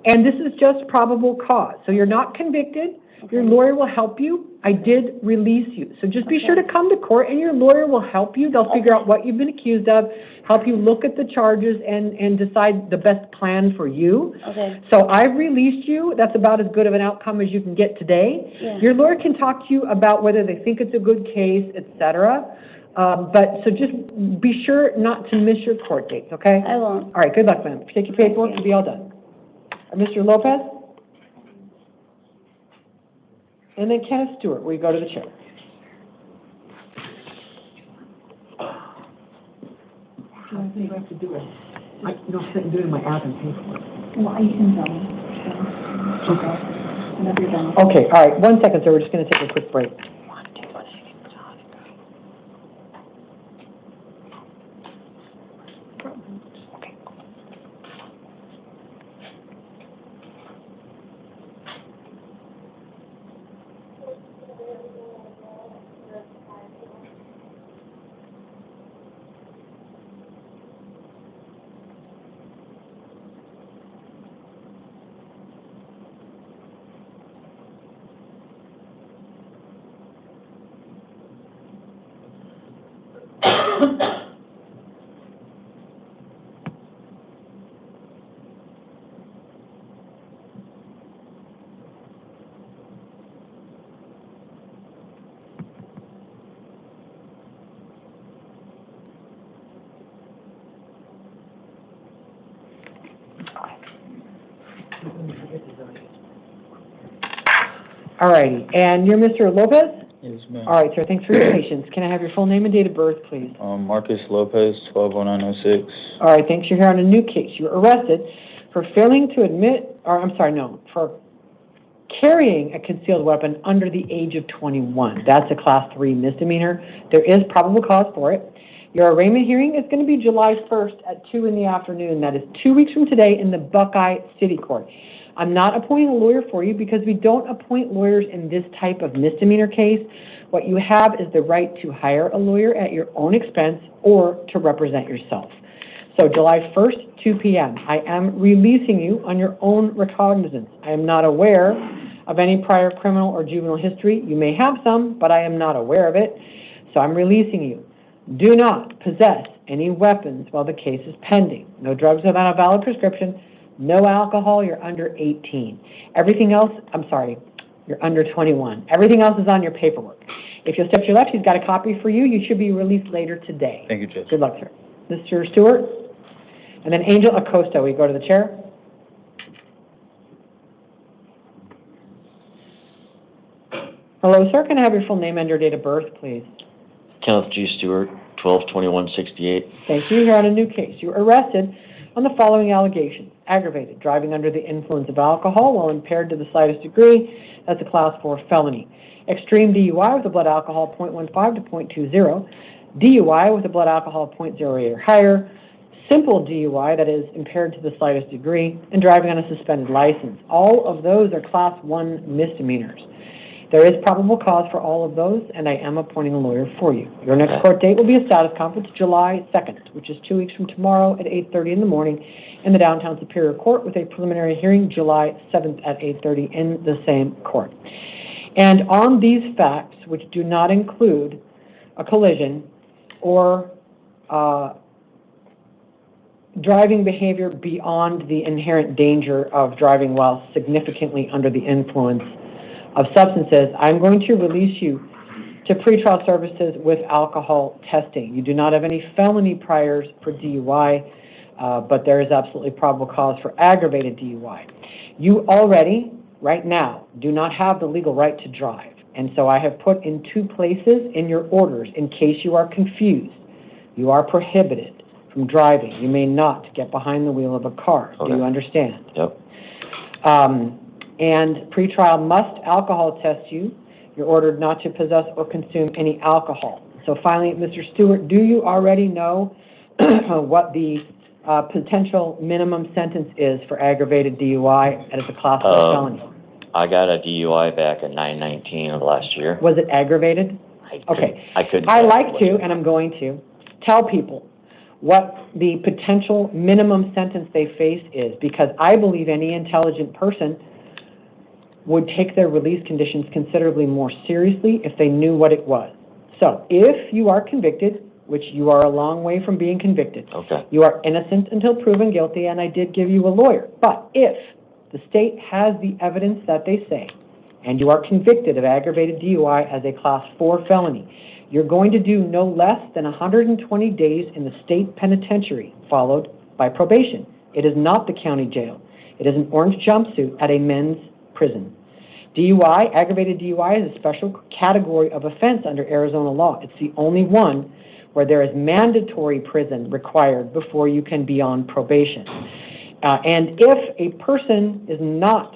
and this is just probable cause. So you're not convicted. Your lawyer will help you. I did release you. So just be sure to come to court, and your lawyer will help you. They'll figure out what you've been accused of, help you look at the charges, and decide the best plan for you. Okay. So I've released you. That's about as good of an outcome as you can get today. Yeah. Your lawyer can talk to you about whether they think it's a good case, etc. But so just be sure not to miss your court dates, okay? I won't. All right, good luck, ma'am. Take your paperwork to be all done. Mr. Lopez? And then Kenneth Stewart, will you go to the chair? I think I have to do it. I can do it in my app and paperwork. Well, you can tell me. Okay. Whenever you're done. Okay, all right. 1 second, sir. We're just going to take a quick break. All righty, and you're Mr. Lopez? Yes, ma'am. All right, sir, thanks for your patience. Can I have your full name and date of birth, please? Marcus Lopez, 120906. All right, thanks. You're here on a new case. You were arrested for failing to admit, or I'm sorry, no, for carrying a concealed weapon under the age of 21. That's a Class 3 misdemeanor. There is probable cause for it. Your arraignment hearing is going to be July 1st at 2 in the afternoon. That is 2 weeks from today in the Buckeye City Court. I'm not appointing a lawyer for you because we don't appoint lawyers in this type of misdemeanor case. What you have is the right to hire a lawyer at your own expense or to represent yourself. So July 1st, 2 p.m., I am releasing you on your own recognizance. I am not aware of any prior criminal or juvenile history. You may have some, but I am not aware of it. So I'm releasing you. Do not possess any weapons while the case is pending. No drugs without a valid prescription. No alcohol. You're under 18. Everything else, I'm sorry, you're under 21. Everything else is on your paperwork. If you'll step to your left, he's got a copy for you. You should be released later today. Thank you, Judge. Good luck, sir. Mr. Stewart? And then Angel Acosta, we go to the chair. Hello, sir. Can I have your full name and your date of birth, please? Kenneth G. Stewart, 12/21/68. Thank you. You're on a new case. You were arrested on the following allegations. Aggravated driving under the influence of alcohol while impaired to the slightest degree. That's a Class 4 felony. Extreme DUI with a blood alcohol 0.15 to 0.20. DUI with a blood alcohol 0.08 or higher. Simple DUI, that is impaired to the slightest degree, and driving on a suspended license. All of those are Class 1 misdemeanors. There is probable cause for all of those, and I am appointing a lawyer for you. Your next court date will be a status conference July 2nd, which is 2 weeks from tomorrow at 8:30 in the morning in the Downtown Superior Court, with a preliminary hearing July 7th at 8:30 in the same court. And on these facts, which do not include a collision or driving behavior beyond the inherent danger of driving while significantly under the influence of substances, I'm going to release you to pretrial services with alcohol testing. You do not have any felony priors for DUI, but there is absolutely probable cause for aggravated DUI. You already, right now, do not have the legal right to drive, and so I have put in 2 places in your orders in case you are confused. You are prohibited from driving. You may not get behind the wheel of a car. Okay. Do you understand? Yep. And pretrial must alcohol test you. You're ordered not to possess or consume any alcohol. So finally, Mr. Stewart, do you already know what the potential minimum sentence is for aggravated DUI as a Class 4 felony? I got a DUI back in 9/19 of last year. Was it aggravated? I couldn't. I like to, and I'm going to, tell people what the potential minimum sentence they face is, because I believe any intelligent person would take their release conditions considerably more seriously if they knew what it was. So if you are convicted, which you are a long way from being convicted, you are innocent until proven guilty, and I did give you a lawyer. But if the state has the evidence that they say, and you are convicted of aggravated DUI as a Class 4 felony, you're going to do no less than 120 days in the state penitentiary, followed by probation. It is not the county jail. It is an orange jumpsuit at a men's prison. DUI, aggravated DUI, is a special category of offense under Arizona law. It's the only one where there is mandatory prison required before you can be on probation. And if a person is not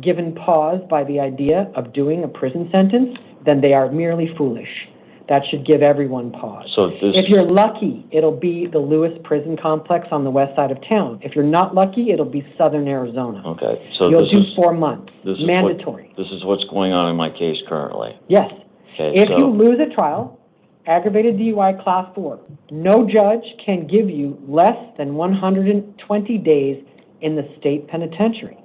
given pause by the idea of doing a prison sentence, then they are merely foolish. That should give everyone pause. So if you're lucky, it'll be the Lewis Prison Complex on the west side of town. If you're not lucky, it'll be southern Arizona. Okay. So you'll do 4 months. This is mandatory. This is what's going on in my case currently. Yes. Okay, if you lose a trial, aggravated DUI Class 4, no judge can give you less than 120 days in the state penitentiary.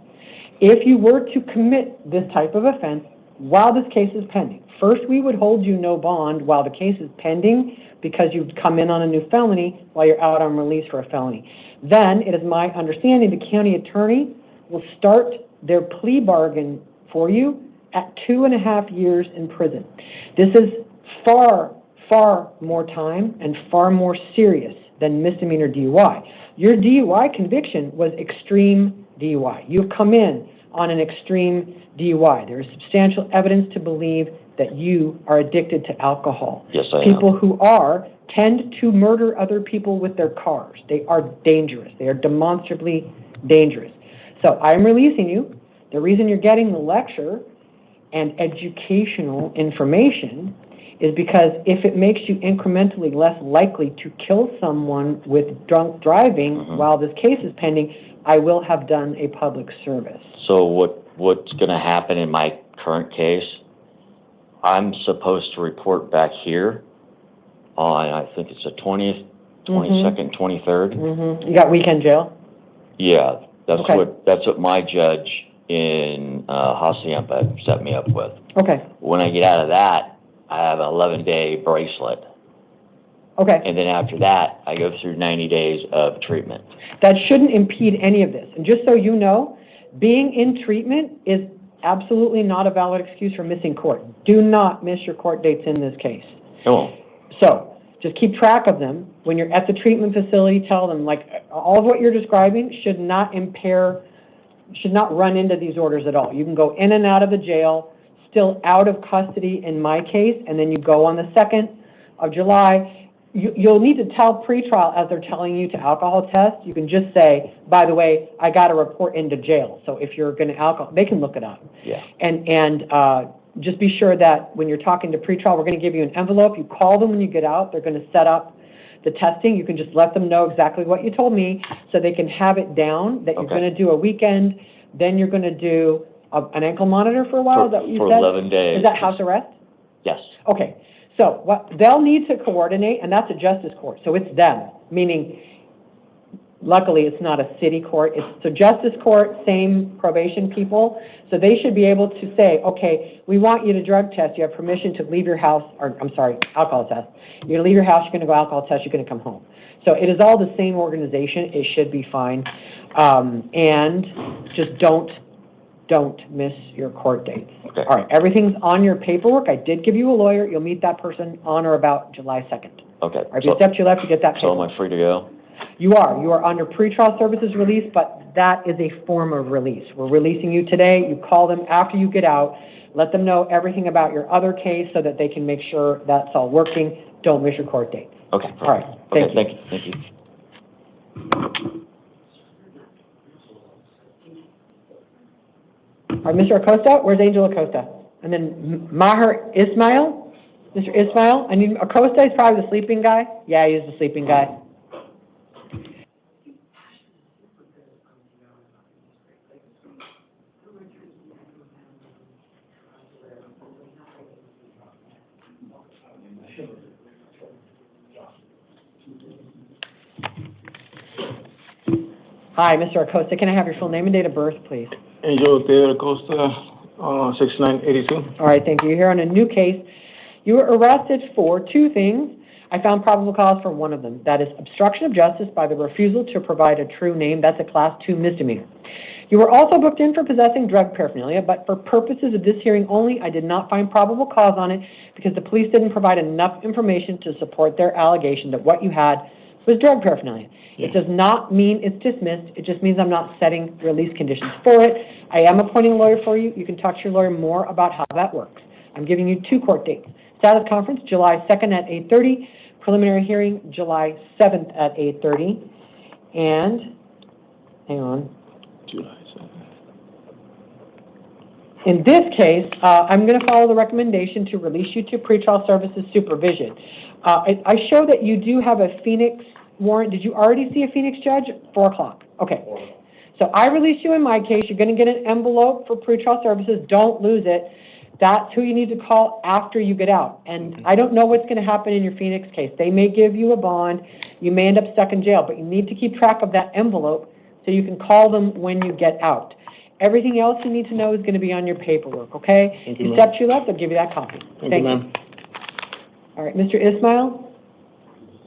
If you were to commit this type of offense while this case is pending. First, we would hold you no bond while the case is pending because you've come in on a new felony while you're out on release for a felony. Then, it is my understanding the county attorney will start their plea bargain for you at 2.5 years in prison. This is far, far more time and far more serious than misdemeanor DUI. Your DUI conviction was extreme DUI. You've come in on an extreme DUI. There is substantial evidence to believe that you are addicted to alcohol. Yes, I am. People who are tend to murder other people with their cars. They are dangerous. They are demonstrably dangerous. So I'm releasing you. The reason you're getting the lecture and educational information is because if it makes you incrementally less likely to kill someone with drunk driving while this case is pending, I will have done a public service. So what's going to happen in my current case? I'm supposed to report back here on, I think it's the 20th, 22nd, 23rd. You got weekend jail? Yeah, that's what my judge in Hacienda set me up with. Okay. When I get out of that, I have an 11-day bracelet. Okay. And then after that, I go through 90 days of treatment. That shouldn't impede any of this. And just so you know, being in treatment is absolutely not a valid excuse for missing court. Do not miss your court dates in this case. Oh. So just keep track of them. When you're at the treatment facility, tell them, like, all of what you're describing should not run into these orders at all. You can go in and out of the jail, still out of custody in my case, and then you go on the 2nd of July. You'll need to tell pretrial as they're telling you to alcohol test. You can just say, by the way, I got to report into jail. So if you're going to alcohol, they can look it up. Yeah. And just be sure that when you're talking to pretrial, we're going to give you an envelope. You call them when you get out. They're going to set up the testing. You can just let them know exactly what you told me so they can have it down that you're going to do a weekend. Then you're going to do an ankle monitor for a while. Is that what you said? 11 days. Is that house arrest? Yes. Okay. So what they'll need to coordinate, and that's a justice court. So it's them, meaning luckily it's not a city court. It's a justice court, same probation people. So they should be able to say, okay, we want you to drug test. You have permission to leave your house, or I'm sorry, alcohol test. You're going to leave your house, you're going to go alcohol test, you're going to come home. So it is all the same organization. It should be fine. And just don't miss your court dates. Okay. All right, everything's on your paperwork. I did give you a lawyer. You'll meet that person on or about July 2nd. Okay. All right, if you step to your left, you get that paperwork. So am I free to go? You are under pretrial services release, but that is a form of release. We're releasing you today. You call them after you get out. Let them know everything about your other case so that they can make sure that's all working. Don't miss your court date. Okay. All right. Thank you. Thank you. All right, Mr. Acosta, where's Angel Acosta? And then Maher Ismail, Mr. Ismail. I need Acosta is probably the sleeping guy. Yeah, he's the sleeping guy. Hi, Mr. Acosta. Can I have your full name and date of birth, please? Angel Theodore Acosta, 6982. All right, thank you. You're here on a new case. You were arrested for two things. I found probable cause for one of them. That is obstruction of justice by the refusal to provide a true name. That's a Class 2 misdemeanor. You were also booked in for possessing drug paraphernalia, but for purposes of this hearing only, I did not find probable cause on it because the police didn't provide enough information to support their allegation that what you had was drug paraphernalia. It does not mean it's dismissed. It just means I'm not setting release conditions for it. I am appointing a lawyer for you. You can talk to your lawyer more about how that works. I'm giving you 2 court dates. Status conference, July 2nd at 8:30. Preliminary hearing, July 7th at 8:30. And, hang on. July 7th. In this case, I'm going to follow the recommendation to release you to pretrial services supervision. I show that you do have a Phoenix warrant. Did you already see a Phoenix judge? 4 o'clock. Okay. So I release you in my case. You're going to get an envelope for pretrial services. Don't lose it. That's who you need to call after you get out. And I don't know what's going to happen in your Phoenix case. They may give you a bond. You may end up stuck in jail, but you need to keep track of that envelope so you can call them when you get out. Everything else you need to know is going to be on your paperwork, okay? Thank you, Except you left, they'll give you that copy. Thank you, ma'am. All right, Mr. Ismail?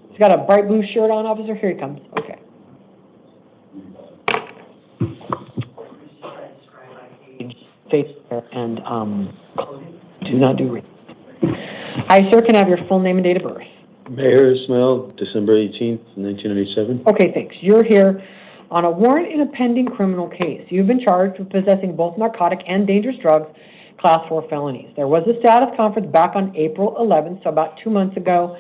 He's got a bright blue shirt on, officer. Here he comes. Okay. Face and do not do reading. Hi, sir. Can I have your full name and date of birth? Mayor Ismail, December 18th, 1997. Okay, thanks. You're here on a warrant in a pending criminal case. You've been charged with possessing both narcotic and dangerous drugs, Class 4 felonies. There was a status conference back on April 11th, so about 2 months ago,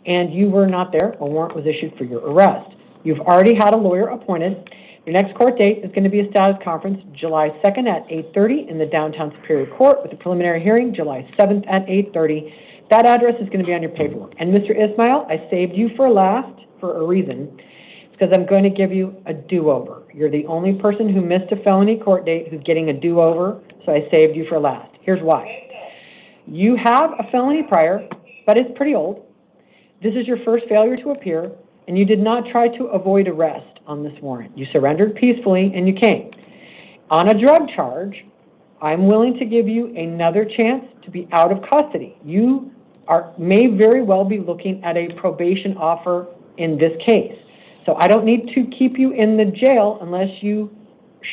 and you were not there. A warrant was issued for your arrest. You've already had a lawyer appointed. Your next court date is going to be a status conference July 2nd at 8:30 in the downtown Superior Court with a preliminary hearing July 7th at 8:30. That address is going to be on your paperwork. And Mr. Ismail, I saved you for last for a reason, because I'm going to give you a do-over. You're the only person who missed a felony court date who's getting a do-over, so I saved you for last. Here's why. You have a felony prior, but it's pretty old. This is your first failure to appear, and you did not try to avoid arrest on this warrant. You surrendered peacefully, and you came. On a drug charge, I'm willing to give you another chance to be out of custody. You may very well be looking at a probation offer in this case. So I don't need to keep you in the jail unless you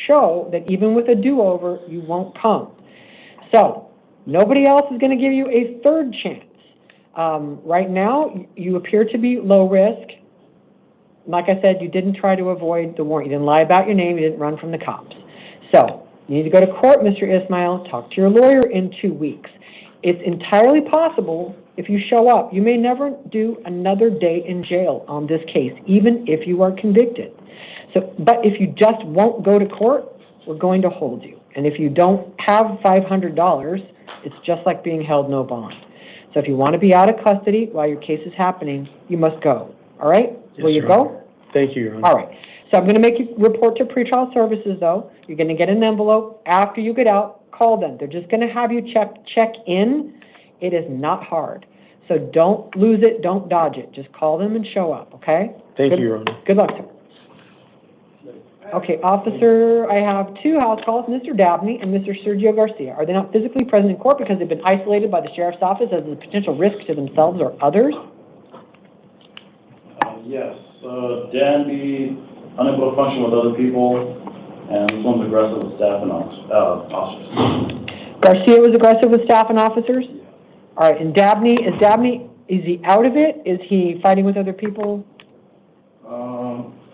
show that even with a do-over, you won't come. So nobody else is going to give you a third chance. Right now, you appear to be low risk. Like I said, you didn't try to avoid the warrant. You didn't lie about your name. You didn't run from the cops. So you need to go to court, Mr. Ismail. Talk to your lawyer in 2 weeks. It's entirely possible if you show up, you may never do another day in jail on this case, even if you are convicted. So, but if you just won't go to court, we're going to hold you. And if you don't have $500, it's just like being held no bond. So if you want to be out of custody while your case is happening, you must go. All right? Yes, Will you go? Thank you, Your Honor. All right. So I'm going to make you report to pretrial services, though. You're going to get an envelope. After you get out, call them. They're just going to have you check in. It is not hard. So don't lose it. Don't dodge it. Just call them and show up, okay? Thank you, Your Honor. Good luck, sir. Okay, officer, I have 2 house calls, Mr. Dabney and Mr. Sergio Garcia. Are they not physically present in court because they've been isolated by the sheriff's office as a potential risk to themselves or others? Yes. Danby, unable to function with other people, and this one's aggressive with staff and officers. Garcia was aggressive with staff and officers? All right, and Dabney, is he out of it? Is he fighting with other people?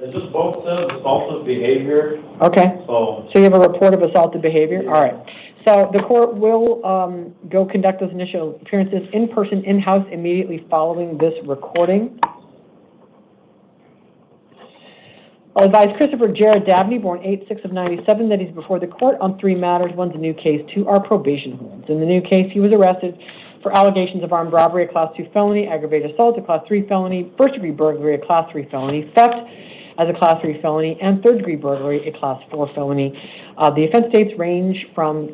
It's just both says assaultive behavior. Okay. So you have a report of assaultive behavior? Yeah. All right. So the court will go conduct those initial appearances in person, in-house, immediately following this recording. I'll advise Christopher Jared Dabney, born 8/6 of 97, that he's before the court on 3 matters. One's a new case, 2 are probation holds. In the new case, he was arrested for allegations of armed robbery, a Class 2 felony, aggravated assault, a Class 3 felony, first-degree burglary, a Class 3 felony, theft as a Class 3 felony, and third-degree burglary, a Class 4 felony. The offense dates range from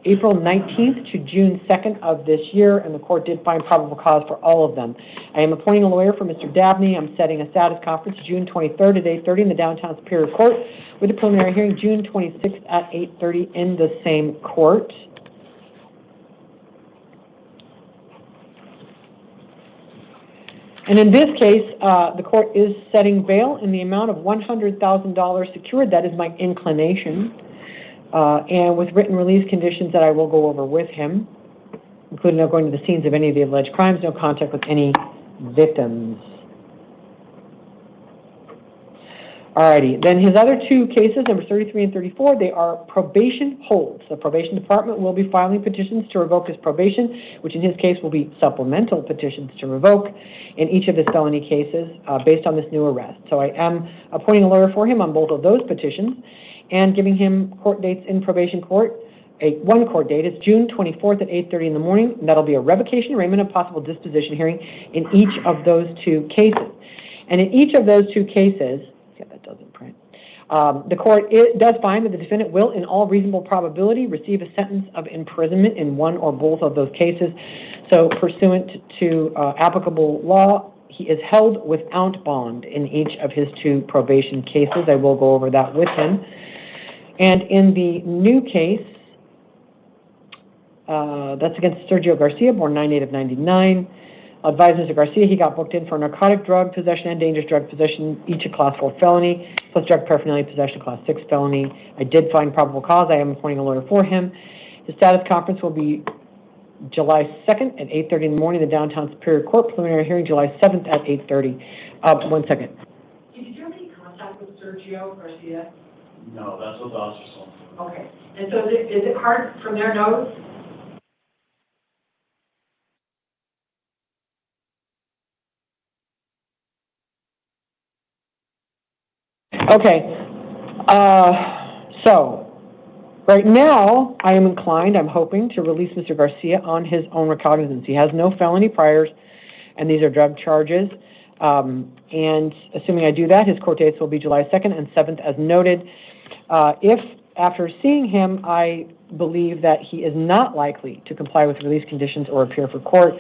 April 19th to June 2nd of this year, and the court did find probable cause for all of them. I am appointing a lawyer for Mr. Dabney. I'm setting a status conference June 23rd at 8:30 in the downtown Superior Court with a preliminary hearing June 26th at 8:30 in the same court. And in this case, the court is setting bail in the amount of $100,000 secured. That is my inclination. And with written release conditions that I will go over with him, including no going to the scenes of any of the alleged crimes, no contact with any victims. Alrighty, then his other 2 cases, numbers 33 and 34, they are probation holds. The probation department will be filing petitions to revoke his probation, which in his case will be supplemental petitions to revoke in each of his felony cases based on this new arrest. So I am appointing a lawyer for him on both of those petitions and giving him court dates in probation court. One court date is June 24th at 8:30 in the morning, and that'll be a revocation, arraignment, and possible disposition hearing in each of those 2 cases. And in each of those 2 cases, yeah, that doesn't print, the court does find that the defendant will, in all reasonable probability, receive a sentence of imprisonment in one or both of those cases. So pursuant to applicable law, he is held without bond in each of his 2 probation cases. I will go over that with him. And in the new case, that's against Sergio Garcia, born 9/8/99. Advise Mr. Garcia, he got booked in for narcotic drug possession and dangerous drug possession, each a class 4 felony, plus drug paraphernalia possession, class 6 felony. I did find probable cause. I am appointing a lawyer for him. His status conference will be July 2nd at 8:30 in the morning, the Downtown Superior Court, preliminary hearing July 7th at 8:30. 1 second. Did you have any contact with Sergio Garcia? No, that's what the officer saw. Okay. And so is it hard from their notes? Okay. So right now, I am inclined, I'm hoping, to release Mr. Garcia on his own recognizance. He has no felony priors, and these are drug charges. And assuming I do that, his court dates will be July 2nd and 7th as noted. If, after seeing him, I believe that he is not likely to comply with release conditions or appear for court,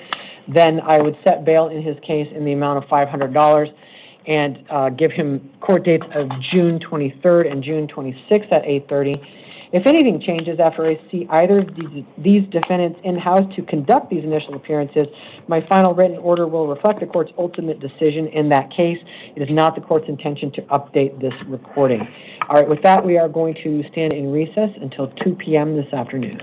then I would set bail in his case in the amount of $500 and give him court dates of June 23rd and June 26th at 8:30. If anything changes after I see either of these defendants in-house to conduct these initial appearances, my final written order will reflect the court's ultimate decision in that case. It is not the court's intention to update this recording. All right, with that, we are going to stand in recess until 2 p.m. this afternoon.